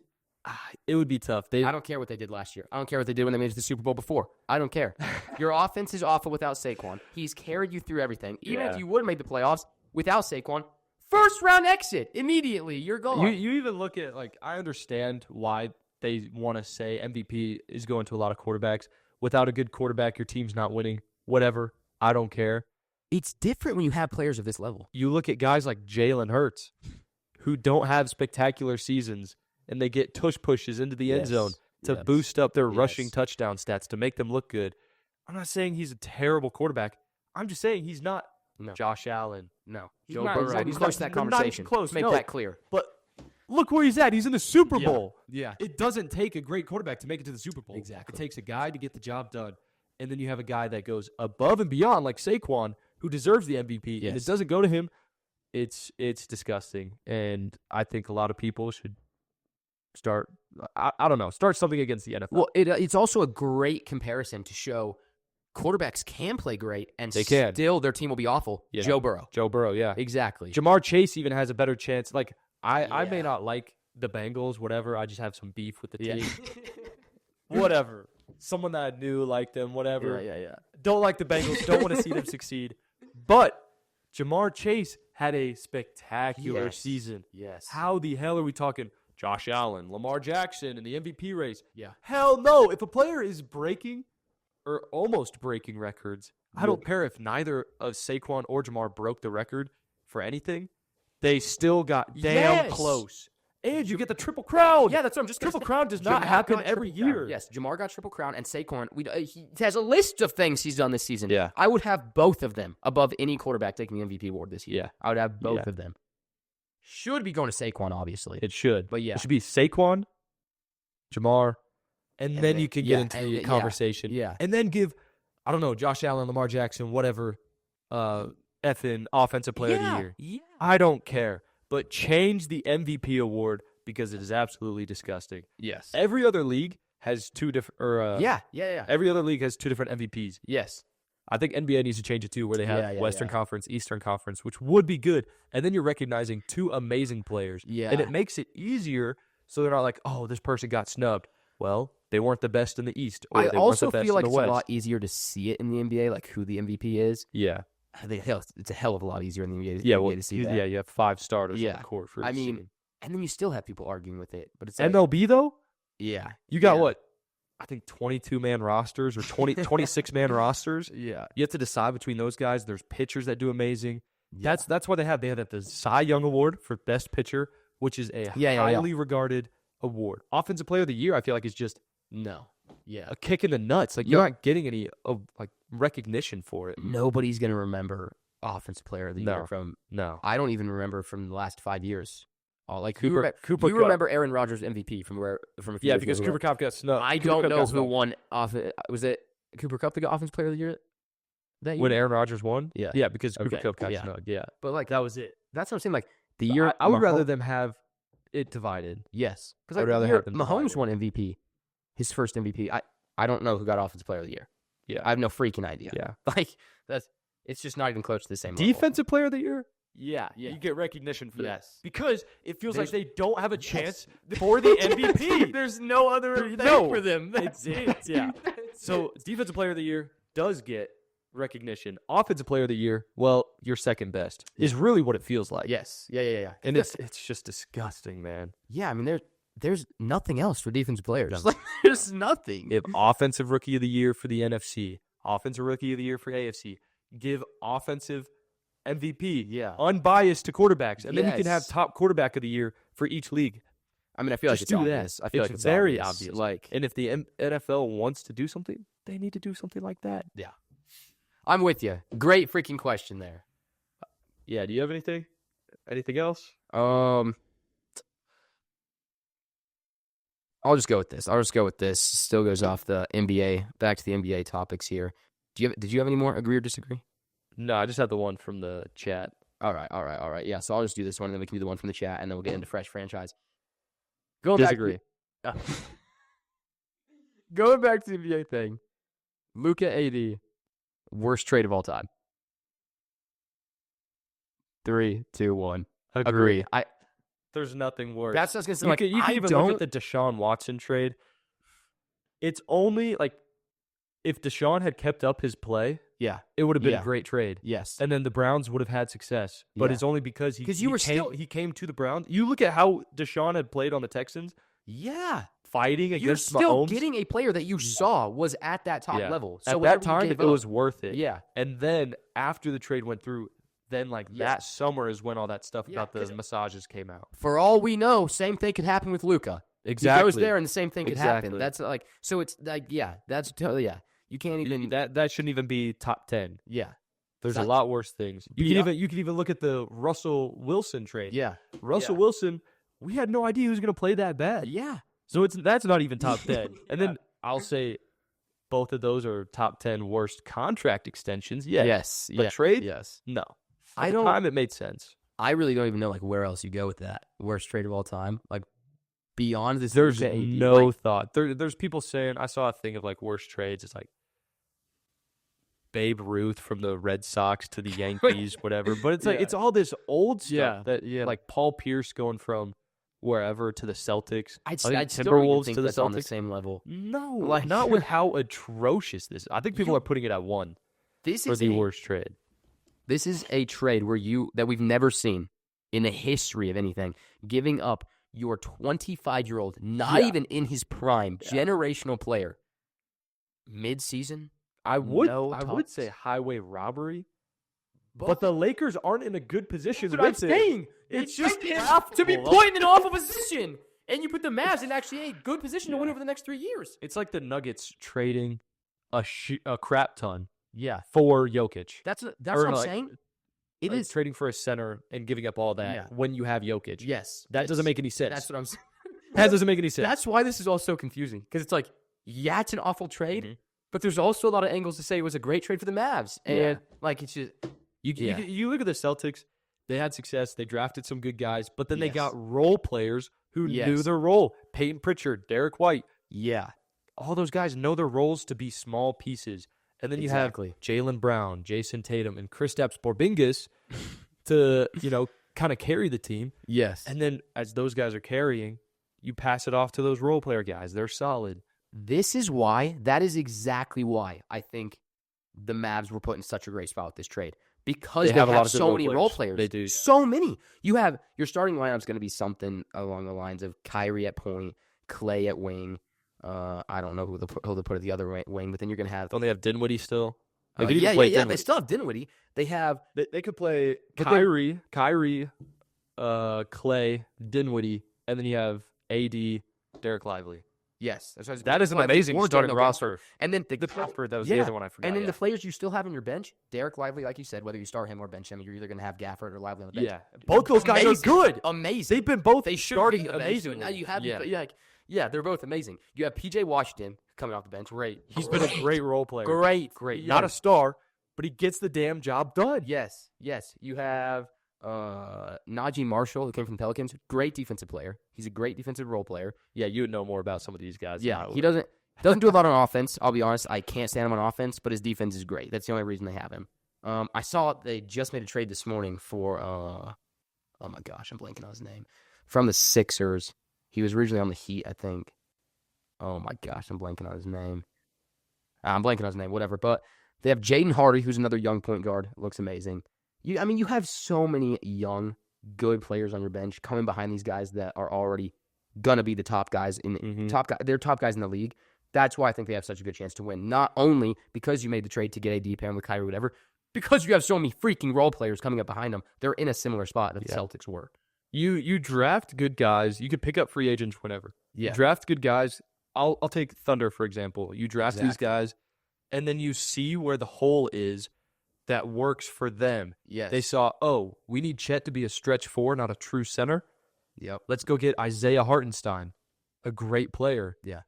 It would be tough.
I don't care what they did last year. I don't care what they did when they made it to the Super Bowl before. I don't care. Your offense is awful without Saquon. He's carried you through everything. Even if you would have made the playoffs without Saquon, first round exit immediately. You're gone.
You even look at, I understand why they want to say MVP is going to a lot of quarterbacks. Without a good quarterback, your team's not winning. Whatever. I don't care.
It's different when you have players of this level.
You look at guys like Jalen Hurts, who don't have spectacular seasons, and they get tush pushes into the end zone to boost up their rushing touchdown stats to make them look good. I'm not saying he's a terrible quarterback. I'm just saying he's not Josh Allen.
No.
Joe
He's not
Burrow.
exactly
He's
close to
not-
that
they're not even
conversation.
close,
Let's make
no.
that clear.
But look where he's at. He's in the Super Bowl.
Yeah.
It doesn't take a great quarterback to make it to the Super Bowl.
Exactly.
It takes a guy to get the job done. And then you have a guy that goes above and beyond, like Saquon, who deserves the MVP. And
Yes.
it doesn't go to him. It's disgusting. And I think a lot of people should start, I don't know, start something against the NFL.
Well, it's also a great comparison to show quarterbacks can play great and
They can.
still their team will be awful.
Yeah.
Joe Burrow.
Joe Burrow, yeah.
Exactly.
Jamar Chase even has a better chance. I may
Yeah.
not like the Bengals, whatever. I just have some beef with the
Yeah.
team. Whatever. Someone that I knew liked them, whatever.
yeah.
Don't like the Bengals. Don't want to see them succeed. But Jamar Chase had a spectacular
Yes.
season.
Yes.
How the hell are we talking Josh Allen, Lamar Jackson in the MVP race?
Yeah.
Hell no. If a player is breaking or almost breaking records, I don't care if neither of Saquon or Jamar broke the record for anything. They still got damn
Yes.
close. And you get the triple crown.
Yeah, that's what I'm just gonna
Triple
say.
crown does not
Jamar
happen
got
every
triple crown.
year.
Yes, Jamar got triple crown, and Saquon, he has a list of things he's done this season.
Yeah.
I would have both of them above any quarterback taking the MVP award this year.
Yeah.
I would have both
Yeah.
of them. Should be going to Saquon, obviously.
It should.
But yeah.
It should be Saquon, Jamar, and then you can get
yeah,
into the
yeah,
conversation.
yeah.
And then give, I don't know, Josh Allen, Lamar Jackson, whatever, effing offensive player of the year.
Yeah.
I don't care. But change the MVP award because it is absolutely disgusting.
Yes.
Every other league has two different,
Yeah.
every other league has two different MVPs.
Yes.
I think NBA needs to change it too, where they have
Yeah,
Western
yeah.
Conference, Eastern Conference, which would be good. And then you're recognizing two amazing players.
Yeah.
And it makes it easier so they're not like, oh, this person got snubbed. Well, they weren't the best in the East. Or
I
they
also
weren't the best
feel like
in
it's
the
a
West.
lot easier to see it in the NBA, like who the MVP is.
Yeah.
It's a hell of a lot easier in the NBA,
Yeah, well,
to see that.
yeah, you have 5 starters
Yeah.
on the court for
I
each
mean,
team.
And then you still have people arguing with it. But it's like,
MLB, though,
yeah.
you got
Yeah.
what? I think 22-man rosters or 26-man rosters.
Yeah.
You have to decide between those guys. There's pitchers that do amazing.
Yeah.
That's why they have the Cy Young Award for best pitcher, which is a
Yeah.
highly regarded award. Offensive Player of the Year, I feel like is just
No. Yeah.
a kick in the nuts. Like you're not getting any recognition for it.
Nobody's going to remember Offensive Player of the Year
No.
from,
No.
I don't even remember from the last 5 years. Oh, like
Cooper
you
Kupp.
remember Aaron Rodgers MVP from a few
Yeah,
years
because
ago.
Cooper Kupp got snubbed.
I
Cooper
don't
Kupp
know
got
who
snubbed.
won off. Was it Cooper Cup that got Offensive Player of the Year that year?
When Aaron Rodgers won?
Yeah.
Yeah, because Cooper
Okay,
Kupp got
yeah.
snubbed. Yeah.
But like
That was it.
that's what I'm saying. Like the year
I would rather
Mahomes-
them have it divided.
Yes, because
I'd
like,
rather
the year
have them
Mahomes
divided.
won MVP, his first MVP. I don't know who got Offensive Player of the Year.
Yeah.
I have no freaking idea.
Yeah.
Like it's just not even close to the same level.
Defensive Player of the Year?
Yeah.
You get recognition for that.
Yes.
Because it feels like
There's-
they don't have a chance for the MVP.
There's no other
No.
for them.
It's it. Yeah. So Defensive Player of the Year does get recognition. Offensive Player of the Year, well, you're second best is really what it feels like.
Yes. Yeah.
And it's just disgusting, man.
Yeah. I mean, there's nothing else for defensive players. Like, there's nothing.
Give Offensive Rookie of the Year for the NFC, Offensive Rookie of the Year for AFC. Give Offensive MVP,
Yeah.
unbiased to quarterbacks, and then you can have
Yes.
top quarterback of the year for each league.
I mean, I feel like
Just
it's
do that.
obvious. I feel
It's
like it's
very
obvious.
obvious.
Like,
And if the NFL wants to do something, they need to do something like that.
I'm with you. Great freaking question there.
Yeah. Do you have anything? Anything else?
I'll just go with this. Still goes off the NBA. Back to the NBA topics here. Did you have any more? Agree or disagree?
No, I just had the one from the chat.
All right. Yeah, so I'll just do this one, and then we can do the one from the chat, and then we'll get into fresh franchise.
Disagree.
Going back to the NBA thing, Luka AD, worst trade of all time. 3, 2, 1. Agree.
There's nothing worse.
That's what I was gonna say.
you
Like,
can
I
even
don't.
look at the Deshaun Watson trade. It's only like if Deshaun had kept up his play,
Yeah.
it would have been
Yeah.
a great trade.
Yes.
And then the Browns would have had success. But
Yeah.
it's only because he came to the Browns. You look at how Deshaun had played on the Texans,
Yeah.
fighting
You're
against
still
Mahomes.
getting a player that you saw was at that top
Yeah.
level. So
At that
whatever you
time,
gave
it
up-
was worth it.
Yeah.
And then after the trade went through, then that
Yes.
summer is when all that stuff
Yeah,
about the
'cause-
massages came out.
For all we know, same thing could happen with Luka.
Exactly.
He goes there and the same thing could happen.
Exactly.
That's like, so it's like, yeah, that's totally, yeah. You can't even,
That shouldn't even be top 10.
yeah.
There's
Not-
a lot worse things. You
Yeah.
can even look at the Russell Wilson trade.
Yeah.
Russell
Yeah.
Wilson, we had no idea he was going to play that bad.
Yeah.
So that's not even top 10. And then I'll say both of those are top 10 worst contract extensions. Yeah.
Yes.
But trade?
Yes.
No.
I
At the
don't-
time it made sense.
I really don't even know like where else you go with that. Worst trade of all time. Like beyond this.
There's
Luka AD,
no
like,
thought. There's people saying, I saw a thing of like worst trades. It's like Babe Ruth from the Red Sox to the Yankees, whatever. But it's like it's all this old stuff like Paul Pierce going from wherever to the Celtics.
I'd
think
still don't even
Timberwolves
think
to the
that's on the
Celtics.
same level.
No,
Like-
not with how atrocious this is. I think people are putting it at 1
This
for
is
the worst trade.
This is a trade that we've never seen in the history of anything. Giving up your 25-year-old, not even in his prime, generational player, mid-season.
I would
talks.
say highway robbery, but the Lakers aren't in a good position.
That's what I'm
with it.
saying.
It's
just
just
to be put in an awful position, and you put the Mavs in actually a good position to win over the next 3 years.
It's like the Nuggets trading a crap ton
Yeah,
for Jokic.
that's
Or
what I'm
like-
saying. It
Like
is.
trading for a center and giving up all that when you have Jokic.
Yes,
That doesn't make any sense.
That's what I'm saying.
That doesn't make any sense.
That's why this is all so confusing, because it's like, yeah, it's an awful trade, but there's also a lot of angles to say it was a great trade for the Mavs, and like it's just
You look at the Celtics. They had success. They drafted some good guys, but then they got role players who knew their role. Peyton Pritchard, Derek White.
yeah.
All those guys know their roles to be small pieces. And then you have Jaylen Brown, Jason Tatum, and Kristaps Porzingis to, kind of carry the team.
Yes.
And then as those guys are carrying, you pass it off to those role player guys. They're solid.
That is exactly why I think the Mavs were put in such a great spot with this trade. Because they have a lot of so many role players.
They do.
So many. You have your starting lineup's going to be something along the lines of Kyrie at point, Clay at wing. I don't know who they'll put at the other wing, but then you're going to have.
Don't they have Dinwiddie still? They could
yeah.
even play
They
Dinwiddie.
still have Dinwiddie. They have.
They could play Kyrie, Clay, Dinwiddie, and then you have AD, Derek Lively.
Yes,
That is an amazing starting roster.
And then
The Crawford, that was the other one I forgot.
And then the players you still have on your bench, Derek Lively, like you said, whether you start him or bench him, you're either going to have Gafford or Lively on the bench.
Yeah, both those guys are good.
Amazing.
They've been both
They should
starting
be
amazing.
Now you have
Yeah.
they're both amazing. You have PJ Washington coming off the bench.
Great. He's been a great role player.
Great.
Not a star, but he gets the damn job done.
Yes. You have Najee Marshall, who came from the Pelicans. Great defensive player. He's a great defensive role player.
Yeah, you would know more about some of these guys.
Yeah, he doesn't do a lot on offense. I'll be honest. I can't stand him on offense, but his defense is great. That's the only reason they have him. I saw they just made a trade this morning for oh my gosh, I'm blanking on his name. From the Sixers. He was originally on the Heat, I think. Oh my gosh, I'm blanking on his name. Whatever. But they have Jaden Hardy, who's another young point guard. Looks amazing. You have so many young, good players on your bench coming behind these guys that are already gonna be the top guys they're top guys in the league. That's why I think they have such a good chance to win. Not only because you made the trade to get AD pairing with Kyrie, whatever, because you have so many freaking role players coming up behind them. They're in a similar spot that the Celtics were.
You draft good guys. You could pick up free agents whenever.
Yeah.
You draft good guys. I'll take Thunder, for example. You draft these guys, and then you see where the hole is that works for them.
Yes.
They saw, we need Chet to be a stretch four, not a true center.
Yep.
Let's go get Isaiah Hartenstein, a great player.
Yeah.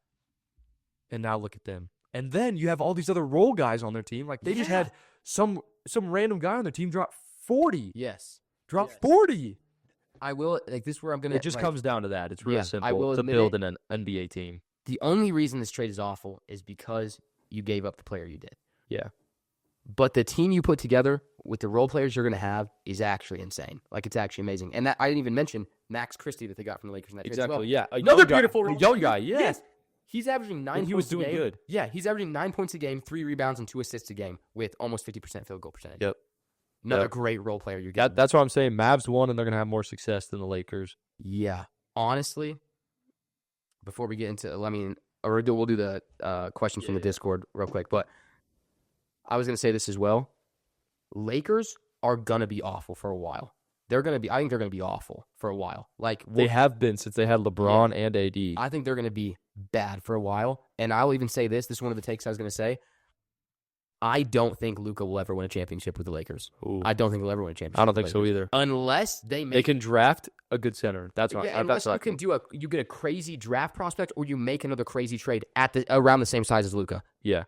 And now look at them. And then you have all these other role guys on their team. Like they just had some random guy on their team drop 40.
Yes.
Drop 40.
I will this is where I'm gonna.
It just comes down to that. It's really simple
I will
to
admit
build
it.
an NBA team.
The only reason this trade is awful is because you gave up the player you did.
Yeah.
But the team you put together with the role players you're going to have is actually insane. Like, it's actually amazing. And that I didn't even mention Max Christie that they got from the Lakers in that trade as well.
Yeah.
Another beautiful role.
young guy. Yes.
He's averaging 9
And he was
points a
doing
game.
good.
Yeah, he's averaging 9 points a game, 3 rebounds, and 2 assists a game with almost 50% field goal percentage.
Yep.
Another great role player you're getting.
That's what I'm saying. Mavs won, and they're going to have more success than the Lakers.
Yeah. Honestly, before we get into, we'll do the questions from the Discord real quick, but I was going to say this as well. Lakers are going to be awful for a while. I think they're going to be awful for a while. Like,
They have been since they had LeBron and AD.
I think they're going to be bad for a while. And I'll even say this. This is one of the takes I was going to say. I don't think Luka will ever win a championship with the Lakers.
Ooh.
I don't think he'll ever win a championship.
I don't
with
think
the
so
Lakers.
either.
Unless they
They can draft a good center. That's what.
unless you can you get a crazy draft prospect, or you make another crazy trade at around the same size as Luka.
Yeah.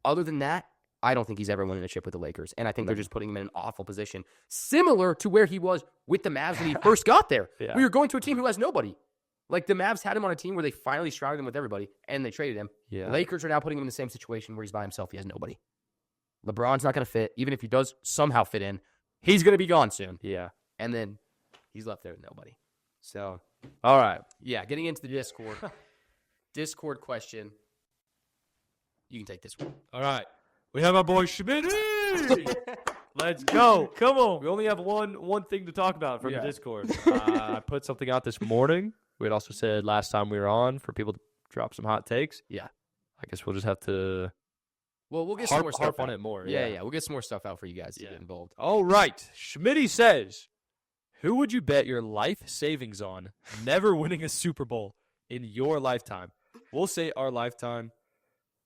Other than that, I don't think he's ever winning a chip with the Lakers, and I think they're just putting him in an awful position, similar to where he was with the Mavs when he first got there.
Yeah.
We were going to a team who has nobody. Like, the Mavs had him on a team where they finally shrouded him with everybody, and they traded him.
Yeah.
Lakers are now putting him in the same situation where he's by himself. He has nobody. LeBron's not going to fit. Even if he does somehow fit in, he's going to be gone soon.
Yeah.
And then he's left there with nobody. So,
All right.
yeah, getting into the Discord. Discord question. You can take this one.
All right. We have our boy Schmitty. Let's go. Come on. We only have one thing to talk about from the Discord. I put something out this morning. We had also said last time we were on for people to drop some hot takes.
Yeah.
I guess we'll just have to
Well, we'll get some more stuff
harp on
out.
it more.
Yeah. We'll get some more stuff out for you guys to get involved.
All right. Schmitty says, who would you bet your life savings on never winning a Super Bowl in your lifetime? We'll say our lifetime.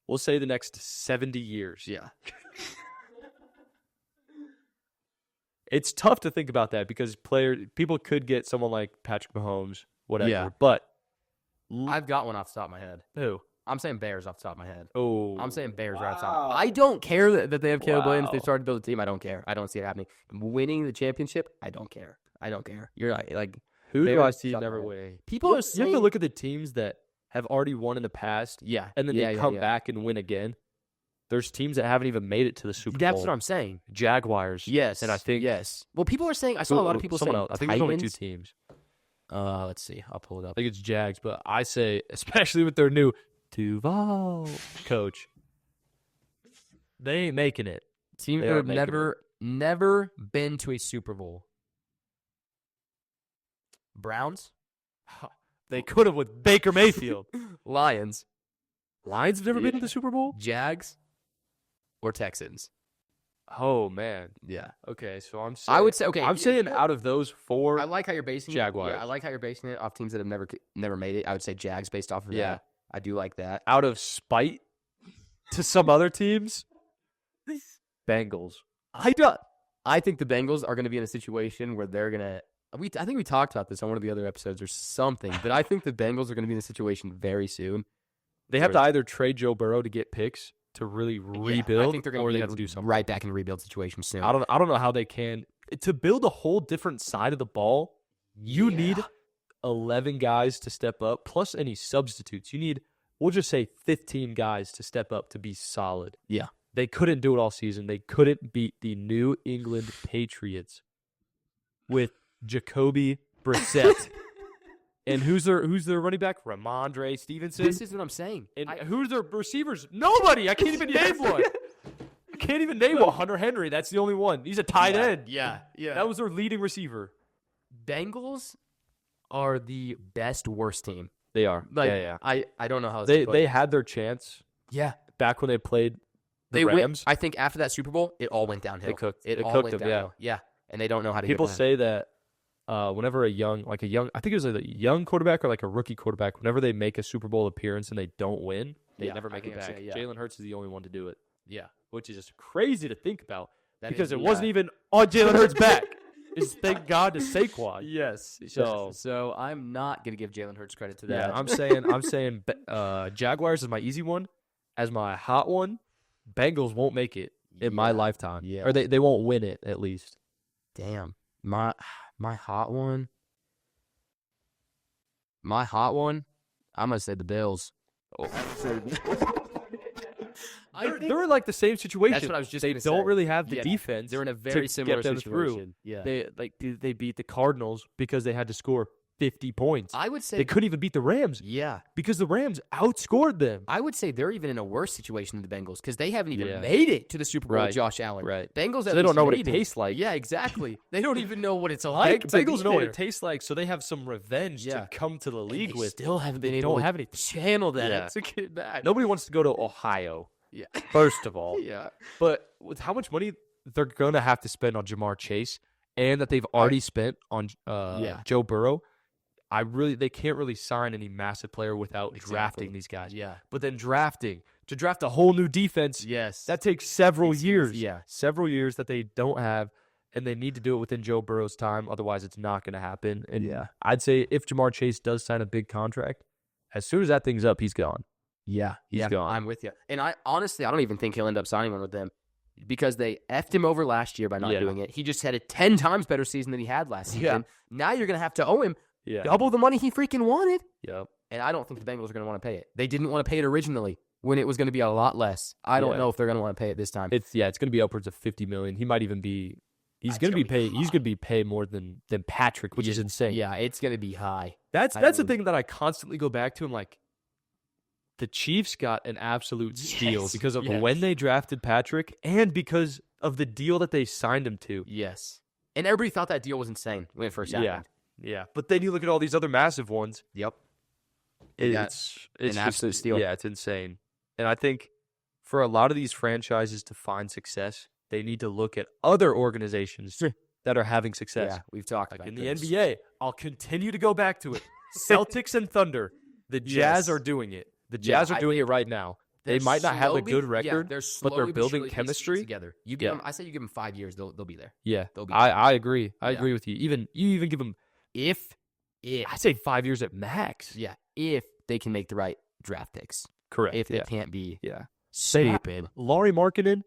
We'll say the next 70 years.
Yeah.
It's tough to think about that because people could get someone like Patrick Mahomes, whatever.
Yeah.
But
I've got one off the top of my head.
who?
I'm saying Bears off the top of my head.
Oh,
I'm saying Bears right off the top. I don't care that they have Caleb Williams. They
Wow.
started to build a team. I don't care. I don't see it happening. Winning the championship, I don't care. You're right. Like,
who do
Bears
I see
shut
never
my head.
winning?
People are
You
saying,
have to look at the teams that have already won in the past,
yeah,
and then they come back and win again. There's teams that haven't even made it to the Super Bowl.
That's what I'm saying.
Jaguars.
Yes,
and I think
yes. Well, people are saying. I saw a lot of people saying.
someone else. I think there's only two
Titans.
teams.
Let's see. I'll pull it
I
up.
think it's Jags, but I say, especially with their new Duval coach, they ain't making it.
Team
They
that
aren't
have
making
never been to a Super Bowl. Browns,
They could have with Baker Mayfield.
Lions,
Lions have never been to the Super Bowl?
Jags, or Texans.
Oh, man.
Yeah.
Okay, so I'm saying,
I would say okay.
I'm saying out of those four,
I like how you're basing
Jaguars.
it. Yeah, I like how you're basing it off teams that have never made it. I would say Jags based off of
Yeah.
that. I do like that.
out of spite to some other teams, Bengals.
I think the Bengals are going to be in a situation where they're going to. I think we talked about this on one of the other episodes or something, but I think the Bengals are going to be in a situation very soon.
They have to either trade Joe Burrow to get picks to really rebuild,
I think they're going
or
to
they
be
have to do something.
right back in the rebuild situation soon.
I don't know how they can to build a whole different side of the ball. You need 11 guys to step up, plus any substitutes. You need, we'll just say, 15 guys to step up to be solid.
Yeah.
They couldn't do it all season. They couldn't beat the New England Patriots with Jacoby Brissett. And who's their running back? Ramondre Stevenson.
This is what I'm saying.
And who's their receivers? Nobody. I can't even name one. I can't even name one. Hunter Henry. That's the only one. He's a tight end.
Yeah.
That was their leading receiver.
Bengals are the best worst team.
They are.
Like,
yeah.
I don't know how
They had their chance
yeah.
back when they played the
They
Rams.
went, I think after that Super Bowl, it all went downhill.
They cooked.
It
They
all
cooked
went
them,
downhill. Yeah. And they don't know how to
People
get
say that whenever I think it was a young quarterback or like a rookie quarterback, whenever they make a Super Bowl appearance and they don't win, they
Yeah,
never
I
make it
think I've
back.
seen it, yeah.
Jalen Hurts is the only one to do it,
Yeah.
which is just crazy to think about because
is-
it
yeah.
wasn't even on Jalen Hurts' back. It's thank God to Saquon.
Yes.
So-
So I'm not going to give Jalen Hurts credit to that.
Yeah, I'm saying Jaguars is my easy one. As my hot one, Bengals won't make it in my lifetime.
Yeah.
Or they won't win it at least.
Damn. My hot one. My hot one, I'm going to say the Bills.
They're in like the same situation.
That's what I was just
They
gonna
don't
say.
really have the
Yeah.
defense.
They're in a very
to
similar
get them through.
situation. Yeah.
They beat the Cardinals because they had to score 50 points.
I would say
They couldn't even beat the Rams
yeah.
because the Rams outscored them.
I would say they're even in a worse situation than the Bengals because they haven't even
Yeah.
made it to the Super Bowl
Right.
with Josh Allen.
Right.
Bengals
So
at
they don't
least
know what it
made
tastes like.
Yeah, exactly. They don't even know what it's like. to
Bengals
be
know what
there.
it tastes like, so they have some revenge
Yeah.
to come to the
And
league
they
with.
still haven't been
They
able
don't
to
have anything.
channel that
Yeah.
to get back.
Nobody wants to go to Ohio,
Yeah.
first of all.
Yeah.
But with how much money they're going to have to spend on Jamar Chase and that they've already spent on Joe Burrow, they can't really sign any massive player without drafting these guys.
Yeah.
But then to draft a whole new defense,
Yes.
that takes several years.
yeah.
Several years that they don't have, and they need to do it within Joe Burrow's time. Otherwise, it's not going to happen. And
Yeah.
I'd say if Jamar Chase does sign a big contract, as soon as that thing's up, he's gone.
Yeah.
He's gone.
I'm with you. And I don't even think he'll end up signing one with them because they effed him over last year by not
Yeah.
doing it. He just had a 10 times better season than he had last season.
Yeah.
Now you're going to have to owe him
Yeah.
double the money he freaking wanted.
Yep.
And I don't think the Bengals are going to want to pay it. They didn't want to pay it originally when it was going to be a lot less. I don't know if they're going to want to pay it this time.
It's going to be upwards of $50 million. He might even be. He's going to be paid more than Patrick, which is insane.
Yeah, it's going to be high.
That's the thing that I constantly go back to. I'm like, the Chiefs got an absolute steal because of when they drafted Patrick and because of the deal that they signed him to.
Yes. And everybody thought that deal was insane when it first happened.
Yeah. But then you look at all these other massive ones.
Yep.
It's
an absolute steal.
Yeah, it's insane. And I think for a lot of these franchises to find success, they need to look at other organizations that are having success.
Yeah, we've talked about
in
this.
the NBA. I'll continue to go back to it. Celtics and Thunder. The Jazz are doing it. The Jazz are doing it right now. They might not have a good record, but they're building chemistry
together. You give them, I say you give them 5 years, they'll be there.
Yeah,
they'll be.
I agree. I agree with you. You even give them
if
I say 5 years at max.
Yeah, if they can make the right draft picks.
Correct.
If they can't be
stupid. Lauri Markkanen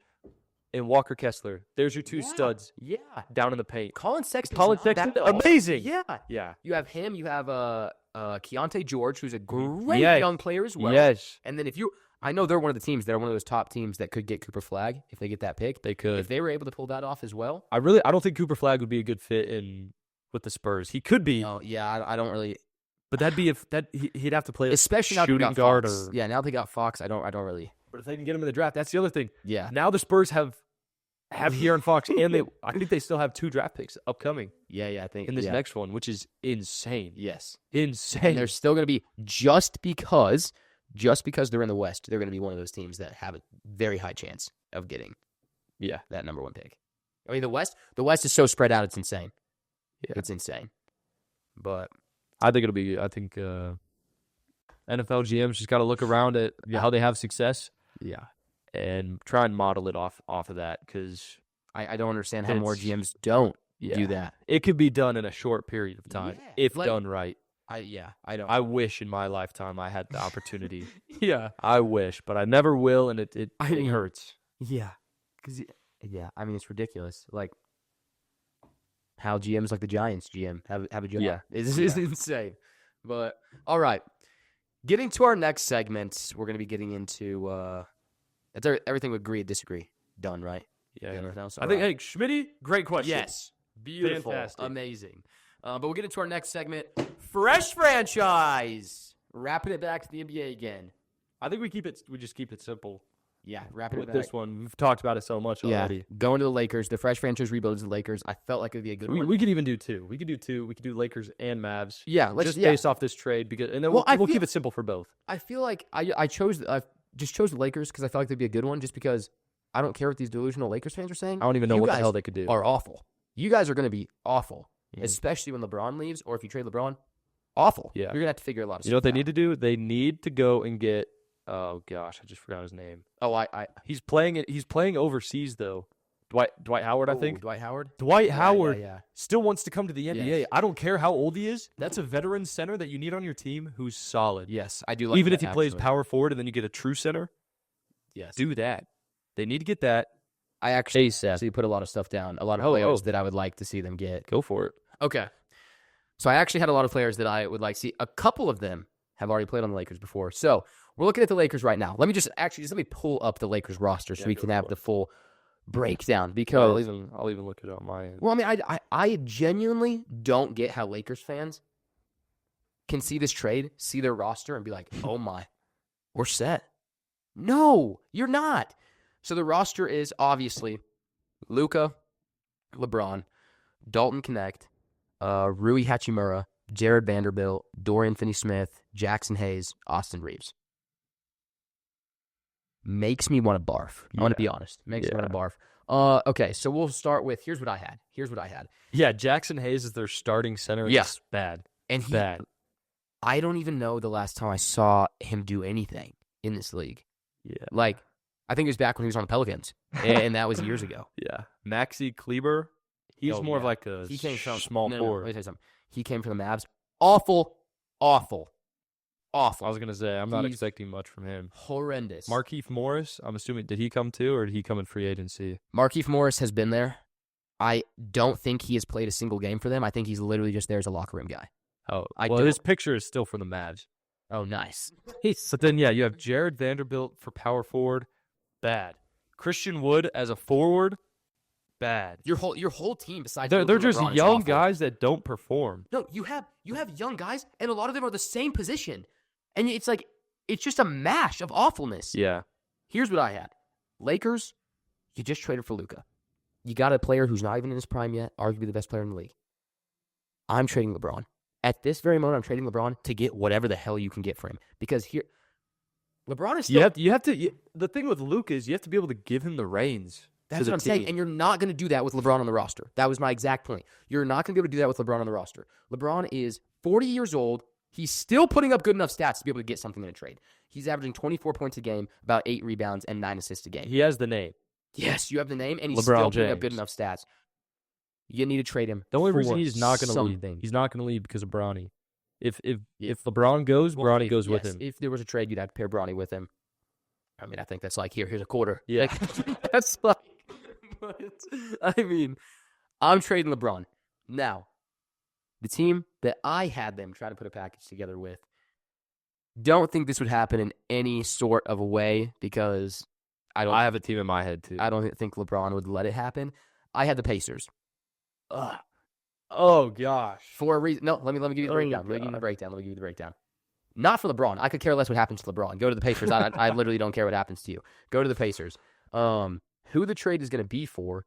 and Walker Kessler. There's your two studs.
Yeah.
Down in the paint.
Colin Sexton,
amazing.
Yeah. You have him. You have Keontae George, who's a great young player as well.
Yes.
And then I know they're one of the teams. They're one of those top teams that could get Cooper Flagg if they get that pick.
They could.
If they were able to pull that off as well.
I don't think Cooper Flagg would be a good fit with the Spurs. He could be.
Oh yeah, I don't really.
But he'd have to play
especially
shooting
now
guard.
Now they got Fox. I don't really.
But if they can get him in the draft, that's the other thing.
Yeah.
Now the Spurs have De'Aaron Fox, and I think they still have 2 draft picks upcoming.
Yeah, I think
in this next one, which is insane.
Yes,
insane.
And they're still going to be just because they're in the West, they're going to be one of those teams that have a very high chance of getting that number 1 pick. I mean, the West is so spread out, it's insane. Yeah, it's insane. But
I think NFL GMs just got to look around at how they have success.
Yeah.
And try and model it off of that, because
I don't understand how more GMs don't do that.
It could be done in a short period of time if done right.
I don't.
I wish in my lifetime I had the opportunity.
Yeah,
I wish, but I never will, and it hurts.
Yeah, I mean, it's ridiculous. Like how GMs like the Giants GM have a job.
Yeah,
it's insane. But all right, getting to our next segment, we're going to be getting into. That's everything we agree, disagree. Done, right?
Yeah.
I
think, hey, Schmitty, great question.
Yes. Beautiful.
Fantastic.
Amazing. But we'll get into our next segment. Fresh franchise. Wrapping it back to the NBA again.
I think we just keep it simple.
Yeah, wrapping it
with
back.
This one. We've talked about it so much already.
Going to the Lakers. The fresh franchise rebuilds the Lakers. I felt like it would be a good one.
We could even do 2. We could do 2. We could do Lakers and Mavs.
Yeah,
based off this trade, and then we'll keep it simple for both.
I feel like I chose the Lakers because I felt like they'd be a good one, just because I don't care what these delusional Lakers fans are saying.
I don't even know what the hell they could do.
Are awful. You guys are going to be awful, especially when LeBron leaves, or if you trade LeBron. Awful.
Yeah.
You're going to have to figure a lot of stuff out.
You know what they need to do? They need to go and get. Oh gosh, I just forgot his name.
Oh,
He's playing overseas though. Dwight Howard, I think.
Dwight Howard.
Dwight Howard still wants to come to the NBA.
Yes.
I don't care how old he is. That's a veteran center that you need on your team who's solid.
Yes, I do like
even
that,
if he plays power forward and then you get a true center.
Yes.
Do that. They need to get that.
I actually put a lot of stuff down. A lot of players that I would like to see them get.
Go for it.
Okay. So I actually had a lot of players that I would like to see. A couple of them have already played on the Lakers before. So we're looking at the Lakers right now. Let me pull up the Lakers roster so we can have the full breakdown. Because
I'll even look it up on my end.
Well, I mean, I genuinely don't get how Lakers fans can see this trade, see their roster, and be like, oh my, we're set. No, you're not. So the roster is obviously Luka, LeBron, Dalton Connect, Rui Hachimura, Jared Vanderbilt, Dorian Finney-Smith, Jackson Hayes, Austin Reeves. Makes me want to barf. I want to be honest. Makes me want to barf. Okay, so we'll start with, here's what I had.
Yeah, Jackson Hayes is their starting center. It's bad.
And
bad.
I don't even know the last time I saw him do anything in this league.
Yeah.
Like, I think it was back when he was on the Pelicans, and that was years ago.
Yeah. Maxi Kleber, he's more of like a small forward.
Let me tell you something. He came from the Mavs. Awful.
I was going to say, I'm not expecting much from him.
Horrendous.
Markieff Morris, I'm assuming, did he come too, or did he come in free agency?
Markieff Morris has been there. I don't think he has played a single game for them. I think he's literally just there as a locker room guy.
Oh, his picture is still for the Mavs.
Oh, nice.
But then, yeah, you have Jared Vanderbilt for power forward. Bad. Christian Wood as a forward. Bad.
Your whole team besides
They're
Luka and
just
LeBron is
young
awful.
guys that don't perform.
No, you have young guys, and a lot of them are the same position, and it's like it's just a mash of awfulness.
Yeah.
Here's what I had: Lakers, you just traded for Luka. You got a player who's not even in his prime yet, arguably the best player in the league. I'm trading LeBron. At this very moment, I'm trading LeBron to get whatever the hell you can get for him. Because here, LeBron is still...
The thing with Luka is you have to be able to give him the reins.
That's what I'm saying. And you're not going to do that with LeBron on the roster. That was my exact point. You're not going to be able to do that with LeBron on the roster. LeBron is 40 years old. He's still putting up good enough stats to be able to get something in a trade. He's averaging 24 points a game, about 8 rebounds, and 9 assists a game.
He has the name.
Yes, you have the name, and he's
LeBron
still putting up
James.
good enough stats. You need to trade him.
The only reason
for
he's not going to leave,
something.
he's not going to leave because of Bronny. If LeBron goes, Bronny goes with him.
If there was a trade, you'd have to pair Bronny with him. I mean, I think that's like, here's a quarter.
Yeah.
That's like, but, I mean, I'm trading LeBron. Now, the team that I had them try to put a package together with, don't think this would happen in any sort of a way because
I have a team in my head, too.
I don't think LeBron would let it happen. I had the Pacers.
Ugh. Oh, gosh.
For a reason. No, let me give you the breakdown. Let me give you the breakdown. Not for LeBron. I could care less what happens to LeBron. Go to the Pacers. I literally don't care what happens to you. Go to the Pacers. Who the trade is going to be for?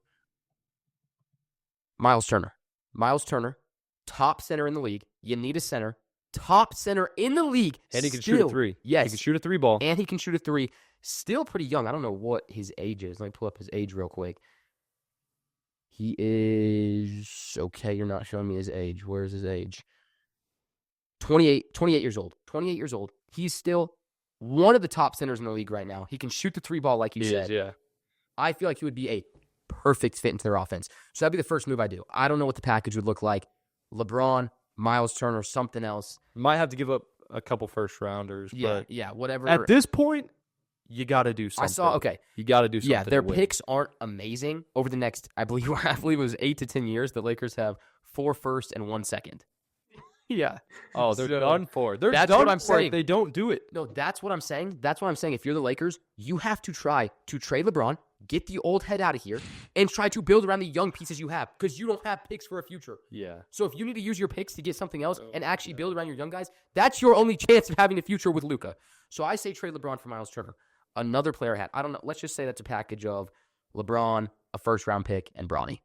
Miles Turner. Miles Turner, top center in the league. You need a center. Top center in the league.
And he can shoot a three.
Yes.
He can shoot a three ball.
And he can shoot a three. Still pretty young. I don't know what his age is. Let me pull up his age real quick. He is... Okay, you're not showing me his age. Where's his age? 28 years old. 28 years old. He's still one of the top centers in the league right now. He can shoot the three ball like you said.
Yeah.
I feel like he would be a perfect fit into their offense. So that'd be the first move I do. I don't know what the package would look like. LeBron, Miles Turner, something else.
Might have to give up a couple first rounders. But
Yeah, whatever.
at this point, you got to do something. You got to do something.
Yeah, their
to win.
picks aren't amazing over the next, I believe it was 8 to 10 years. The Lakers have 4 firsts and 1 second. Yeah.
Oh, they're
So,
done for. They're
that's
done
what I'm
for
saying.
if they don't do it.
No, that's what I'm saying. That's what I'm saying. If you're the Lakers, you have to try to trade LeBron, get the old head out of here, and try to build around the young pieces you have because you don't have picks for a future.
Yeah.
So if you need to use your picks to get something else and actually build around your young guys, that's your only chance of having a future with Luka. So I say trade LeBron for Miles Turner. Another player I don't know. Let's just say that's a package of LeBron, a first-round pick, and Bronny.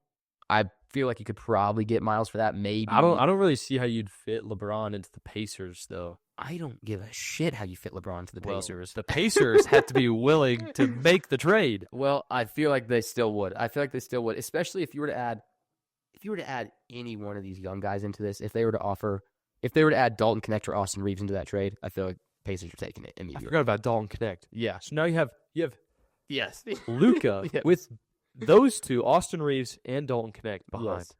I feel like you could probably get Miles for that. Maybe.
I don't really see how you'd fit LeBron into the Pacers, though.
I don't give a shit how you fit LeBron to the Pacers.
The Pacers have to be willing to make the trade.
Well, I feel like they still would. Especially if you were to add any one of these young guys into this. If they were to add Dalton Connect or Austin Reeves into that trade, I feel like Pacers are taking it
I
immediately.
forgot about Dalton Connect.
Yeah.
So now you have
Yes.
Luka
Yes.
with those two, Austin Reeves and Dalton Connect behind.
Yes.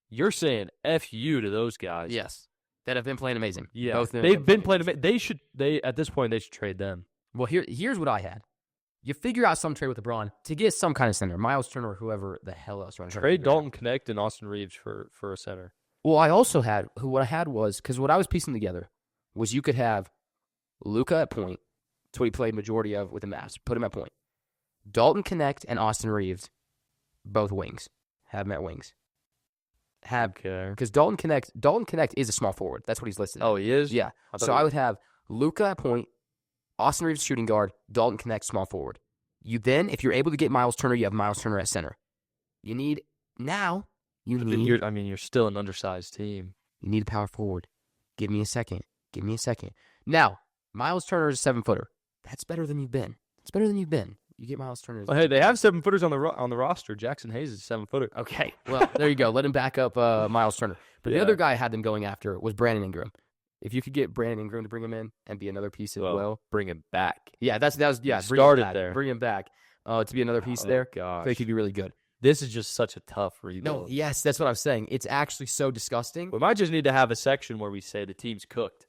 You're saying F you to those guys.
Yes. That have been playing amazing.
Yeah.
Both of them
They've been playing amazing. At this point they should trade them.
Well, here's what I had. You figure out some trade with LeBron to get some kind of center, Miles Turner or whoever the hell else.
Trade Dalton Connect and Austin Reeves for a center.
Well, I also had what I had was because what I was piecing together was you could have Luka at point. That's what he played majority of with the Mavs. Put him at point. Dalton Connect and Austin Reeves, both wings. Have them at wings. Because Dalton Connect is a small forward. That's what he's listed.
Oh, he is?
Yeah. So I would have Luka at point, Austin Reeves shooting guard, Dalton Connect small forward. You then, if you're able to get Miles Turner, you have Miles Turner at center. You're
still an undersized team.
You need a power forward. Give me a second. Now, Miles Turner is a 7-footer. That's better than you've been. You get Miles Turner.
Well, hey, they have 7-footers on the roster. Jackson Hayes is a 7-footer.
Okay, well, there you go. Let him back up Miles Turner. But the other guy I had them going after was Brandon Ingram. If you could get Brandon Ingram to bring him in and be another piece as well.
Bring him back.
Yeah, that was
started there.
Bring him back to be another piece there.
Gosh.
I think he'd be really good.
This is just such a tough rebuild.
No, yes, that's what I'm saying. It's actually so disgusting.
We might just need to have a section where we say the team's cooked.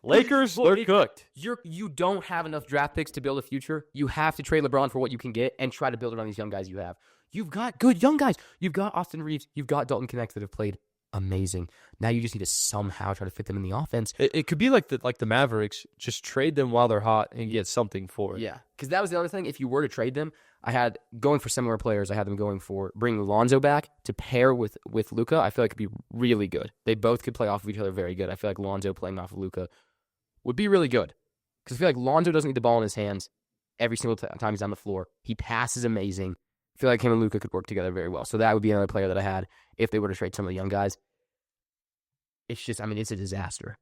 Lakers, they're cooked.
You don't have enough draft picks to build a future. You have to trade LeBron for what you can get and try to build around these young guys you have. You've got good young guys. You've got Austin Reeves. You've got Dalton Connect that have played amazing. Now you just need to somehow try to fit them in the offense.
It could be like the Mavericks. Just trade them while they're hot and get something for it.
Yeah, because that was the other thing. If you were to trade them, I had going for similar players. I had them going for bringing Lonzo back to pair with Luka. I feel like it'd be really good. They both could play off of each other very good. I feel like Lonzo playing off of Luka would be really good because I feel like Lonzo doesn't need the ball in his hands every single time he's on the floor. He passes amazing. I feel like him and Luka could work together very well. So that would be another player that I had if they were to trade some of the young guys. It's just, I mean, it's a disaster.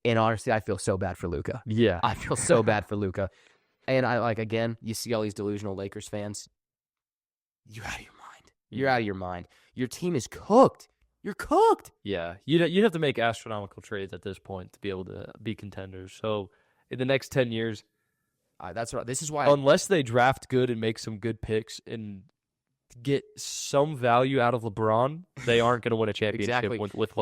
And honestly, I feel so bad for Luka.
Yeah.
I feel so bad for Luka. And again, you see all these delusional Lakers fans. You're out of your mind. You're out of your mind. Your team is cooked. You're cooked.
Yeah. You'd have to make astronomical trades at this point to be able to be contenders. So in the next 10 years,
This is why.
Unless they draft good and make some good picks and get some value out of LeBron, they aren't going to win a championship
Exactly.
with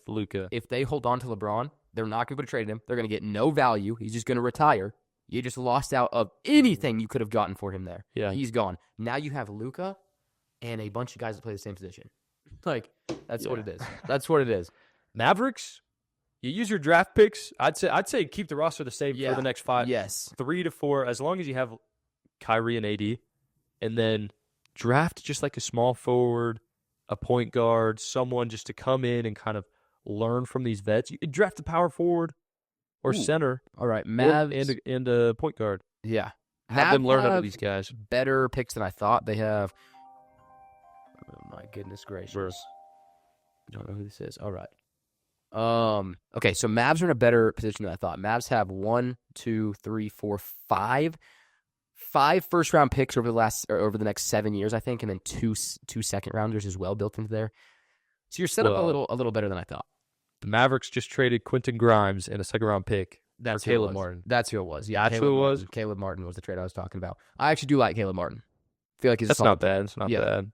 Luka.
If they hold on to LeBron, they're not going to trade him. They're going to get no value. He's just going to retire. You just lost out of anything you could have gotten for him there.
Yeah.
He's gone. Now you have Luka and a bunch of guys that play the same position. Like, that's what it is. That's what it is.
Mavericks, you use your draft picks. I'd say keep the roster the same for the next 5.
Yes.
3 to 4, as long as you have Kyrie and AD, and then draft just like a small forward, a point guard, someone just to come in and kind of learn from these vets. You could draft a power forward or center.
All right, Mavs
and a point guard.
Yeah.
Have them learn under these guys.
Better picks than I thought. They have. Oh my goodness gracious! I don't know who this is. All right. Okay, so Mavs are in a better position than I thought. Mavs have 1, 2, 3, 4, 5 first-round picks over the next 7 years, I think, and then two second-rounders as well built into there. So you're set up a little better than I thought.
The Mavericks just traded Quentin Grimes and a second-round pick.
That's
Caleb Martin.
That's who it was. Yeah,
that's who it was.
Caleb Martin was the trade I was talking about. I actually do like Caleb Martin. I feel like he's
that's not bad. It's not bad.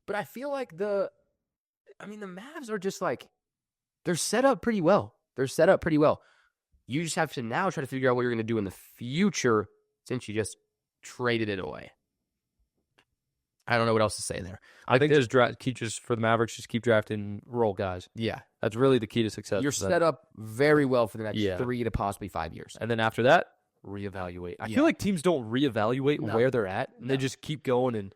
But I feel like the Mavs are just like they're set up pretty well. You just have to now try to figure out what you're going to do in the future since you just traded it away. I don't know what else to say there.
I think for the Mavericks, just keep drafting role guys.
Yeah.
That's really the key to success.
You're set up very well for the next 3 to possibly 5 years.
And then after that, reevaluate. I feel like teams don't reevaluate where they're at, and they just keep going and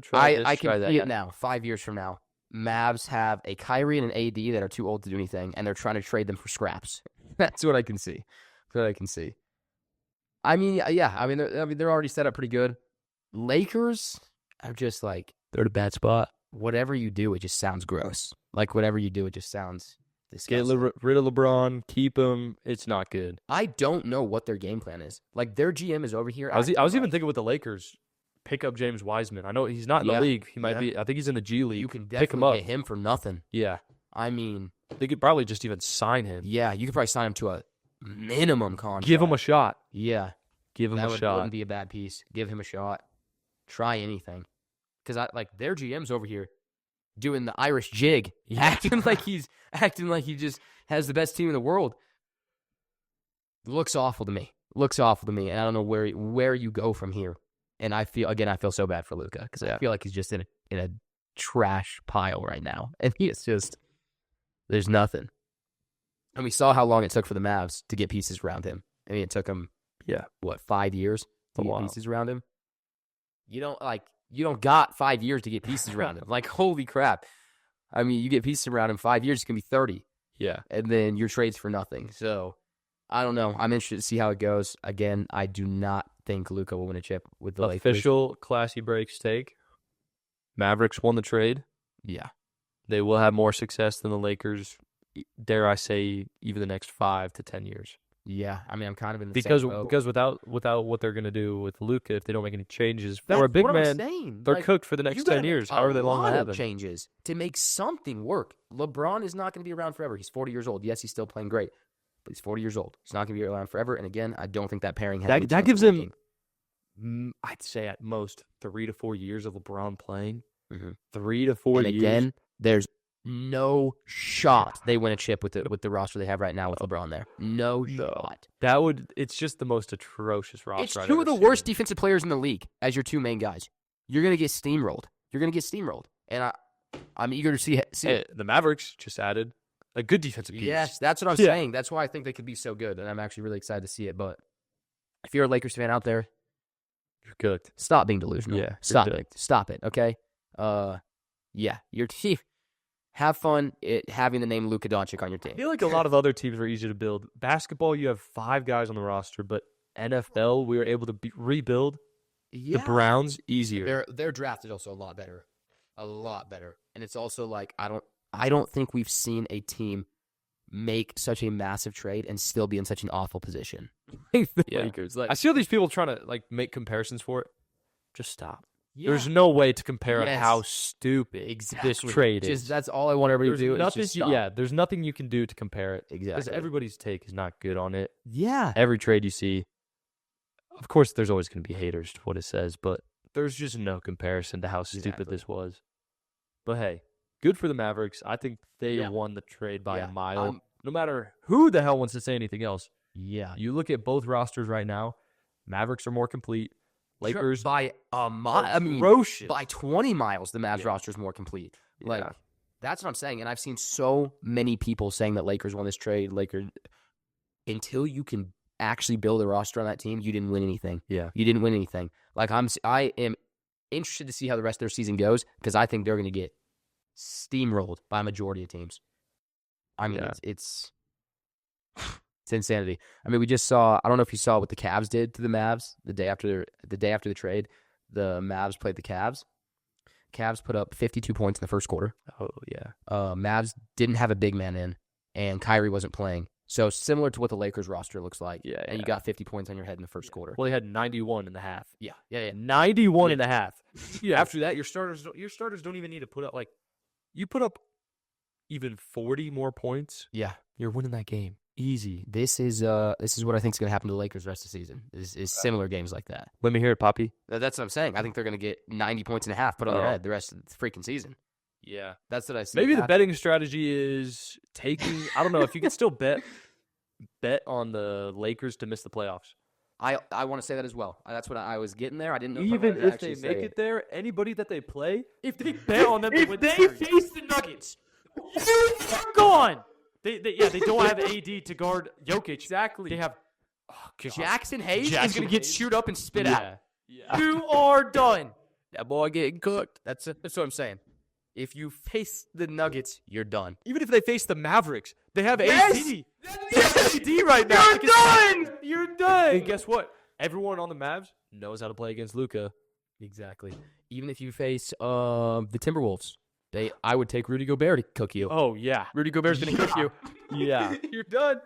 try this,
I
try
can
that.
see it now, 5 years from now. Mavs have a Kyrie and an AD that are too old to do anything, and they're trying to trade them for scraps. That's what I can see. I mean, yeah. They're already set up pretty good. Lakers are just like
They're in a bad spot.
whatever you do, it just sounds gross. Like whatever you do, it just sounds disgusting.
Get rid of LeBron, keep him. It's not good.
I don't know what their game plan is. Like their GM is over here.
I was even thinking with the Lakers, pick up James Wiseman. I know he's not in the league. He might be. I think he's in the G League.
You can
pick him up.
definitely get him for nothing.
Yeah,
I mean,
they could probably just even sign him.
yeah, you could probably sign him to a minimum contract.
Give him a shot.
Yeah,
Give him
that
a shot.
wouldn't be a bad piece. Give him a shot. Try anything. Because their GM's over here doing the Irish jig, acting like he just has the best team in the world. Looks awful to me. And I don't know where you go from here. And I feel so bad for Luka because I feel like he's just in a trash pile right now, and he's just there's nothing. And we saw how long it took for the Mavs to get pieces around him. I mean, it took them 5 years to get pieces around him. You don't got 5 years to get pieces around him. Like, holy crap. I mean, you get pieces around him 5 years, it's going to be 30.
Yeah.
And then your trade's for nothing. So, I don't know. I'm interested to see how it goes. Again, I do not think Luka will win a chip with the Lakers.
Official Classy Breaks take. Mavericks won the trade.
Yeah.
They will have more success than the Lakers, dare I say, even the next 5 to 10 years.
Yeah, I mean, I'm kind of in the
because
same boat.
because without what they're going to do with Luka, if they don't make any changes
That's
for a big
what
man,
I'm saying.
they're cooked for the next 10 years. However long they have them.
Changes to make something work. LeBron is not going to be around forever. He's 40 years old. Yes, he's still playing great, but he's 40 years old. He's not going to be around forever. And again, I don't think that pairing has
that gives him, I'd say at most 3 to 4 years of LeBron playing. 3 to 4 years.
Again, there's no shot they win a chip with the roster they have right now with LeBron there. No shot.
It's just the most atrocious roster.
It's two of the worst defensive players in the league as your two main guys. You're gonna get steamrolled. And I'm eager to see it.
The Mavericks just added a good defensive piece.
Yes, that's what I'm saying. That's why I think they could be so good, and I'm actually really excited to see it. But if you're a Lakers fan out there,
You're cooked.
stop being delusional.
Yeah,
stop
you're
it. Stop it. Okay. Yeah, your team. Have fun having the name Luka Doncic on your
I
team.
feel like a lot of other teams are easy to build. Basketball, you have 5 guys on the roster, but NFL, we were able to rebuild.
Yeah.
The Browns, easier.
Their draft is also a lot better, and it's also like I don't think we've seen a team make such a massive trade and still be in such an awful position. The Lakers,
I see all these people trying to make comparisons for it. Just stop. There's no way to compare how stupid this trade is.
That's all I want everybody to do.
Nothing,
is just stop.
there's nothing you can do to compare it.
Exactly.
Because everybody's take is not good on it.
Yeah.
Every trade you see, of course, there's always going to be haters to what it says, but there's just no comparison to how stupid this was. But hey, good for the Mavericks. I think they won the trade by a mile. No matter who the hell wants to say anything else.
Yeah.
You look at both rosters right now, Mavericks are more complete. Lakers
by a mile. I mean,
ferocious.
by 20 miles, the Mavs roster is more complete. Like that's what I'm saying. And I've seen so many people saying that Lakers won this trade. Until you can actually build a roster on that team, you didn't win anything.
Yeah,
you didn't win anything. Like I am interested to see how the rest of their season goes because I think they're going to get steamrolled by a majority of teams. I mean, it's insanity. I mean, we just saw. I don't know if you saw what the Cavs did to the Mavs the day after the trade. The Mavs played the Cavs. Cavs put up 52 points in the first quarter.
Oh yeah.
Mavs didn't have a big man in, and Kyrie wasn't playing. So similar to what the Lakers roster looks like.
Yeah.
And you got 50 points on your head in the first quarter.
Well, they had 91 in the half.
Yeah.
91 in the half. Yeah. After that, your starters don't even need to put up you put up even 40 more points.
Yeah.
You're winning that game. Easy.
This is what I think is going to happen to the Lakers the rest of the season. Is similar games like that.
Let me hear it, Poppy.
That's what I'm saying. I think they're going to get 90 points and a half put on their head the rest of the freaking season.
Yeah.
That's what I see.
Maybe the betting strategy is taking I don't know if you can still bet on the Lakers to miss the playoffs.
I want to say that as well. That's what I was getting there. I didn't know
even if they make it there, anybody that they play, if they bet on them to win the series, face the Nuggets, you're gone. They don't have AD to guard Jokic.
Exactly.
They have
Jackson Hayes is going to get chewed up and spit out.
Yeah.
You are done. That boy getting cooked. That's what I'm saying. If you face the Nuggets, you're done.
Even if they face the Mavericks, they have
Yes!
AD. They have AD right now.
You're done. You're done.
And guess what? Everyone on the Mavs knows how to play against Luka.
Exactly. Even if you face the Timberwolves, I would take Rudy Gobert to cook you.
Oh yeah,
Rudy Gobert's going to cook you.
Yeah,
You're done.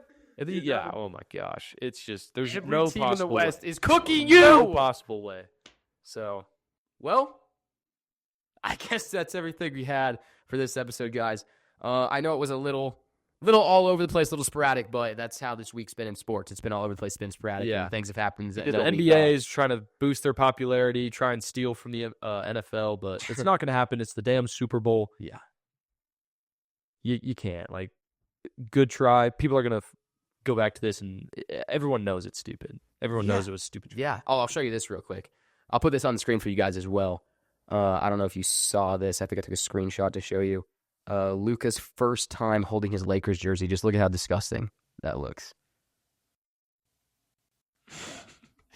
yeah. Oh my gosh, it's just there's
Every
no
team
possible
in the West
way.
is cooking you.
No possible way.
So, well, I guess that's everything we had for this episode, guys. I know it was a little all over the place, a little sporadic, but that's how this week's been in sports. It's been all over the place, it's been sporadic.
Yeah.
And things have happened.
The NBA is trying to boost their popularity, try and steal from the NFL, but it's not going to happen. It's the damn Super Bowl.
Yeah.
You can't. Good try. People are going to go back to this, and everyone knows it's stupid. Everyone knows it was stupid.
Yeah. Oh, I'll show you this real quick. I'll put this on the screen for you guys as well. I don't know if you saw this. I think I took a screenshot to show you. Luka's first time holding his Lakers jersey. Just look at how disgusting that looks.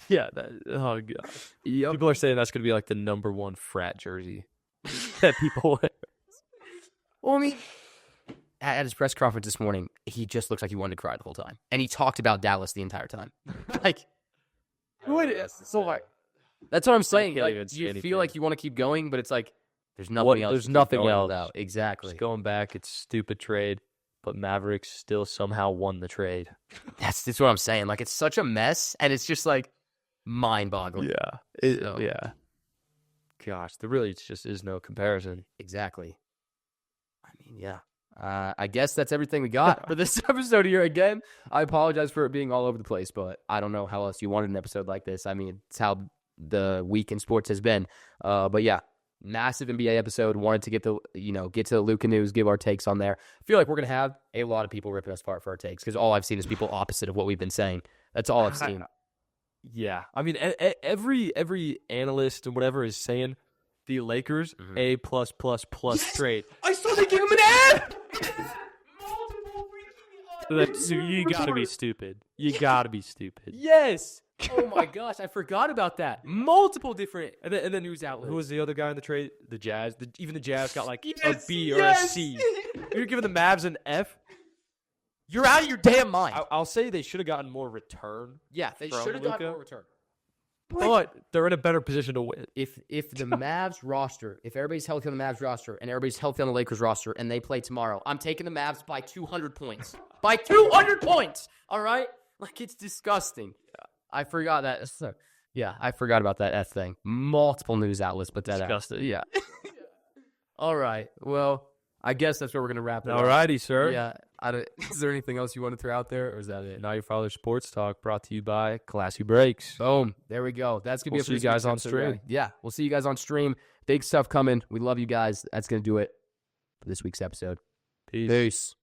Yeah. Oh, God.
Yep.
People are saying that's going to be the number one frat jersey that people wear.
Well, I mean, at his press conference this morning, he just looks like he wanted to cry the whole time. And he talked about Dallas the entire time. That's what I'm saying.
can't even
You
say anything.
feel like you want to keep going, but it's like there's nothing else.
There's
to keep
nothing
going
else.
without. Exactly.
Just going back, it's a stupid trade, but Mavericks still somehow won the trade.
That's what I'm saying. It's such a mess, and it's just mind-boggling.
Yeah. Yeah. Gosh, there really just is no comparison.
Exactly. I mean, yeah. I guess that's everything we got for this episode here. Again, I apologize for it being all over the place, but I don't know how else you wanted an episode like this. I mean, it's how the week in sports has been. But yeah, massive NBA episode. Wanted to get to the Luka news, give our takes on there. I feel like we're gonna have a lot of people ripping us apart for our takes because all I've seen is people opposite of what we've been saying. That's all I've seen.
Yeah, I mean, every analyst and whatever is saying the Lakers A+++ trade.
I saw they gave him an F.
You gotta be stupid. You gotta be stupid.
Yes. Oh my gosh, I forgot about that. Multiple different
And then
news outlets.
who was the other guy in the trade? The Jazz. Even the Jazz got like
Yes,
a B or
yes.
a C. You're giving the Mavs an F.
You're out of your damn mind.
I'll say they should have gotten more return.
Yeah, they
from
should have gotten
Luka.
more return.
But they're in a better position to win.
If the Mavs roster, if everybody's healthy on the Mavs roster and everybody's healthy on the Lakers roster and they play tomorrow, I'm taking the Mavs by 200 points. By 200 points. All right? Like, it's disgusting. I forgot that. So, yeah, I forgot about that F thing. Multiple news outlets put that
Disgusting.
out. Yeah. All right. Well, I guess that's where we're going to wrap it up.
Alrighty, sir.
Yeah. Is there anything else you want to throw out there, or is that it?
Now your father's sports talk brought to you by Classy Breaks.
Boom. There we go. That's going to be
We'll
it for
see you
this
guys
week's
on
episode,
stream.
guys. Yeah. We'll see you guys on stream. Big stuff coming. We love you guys. That's going to do it for this week's episode.
Peace.
Peace.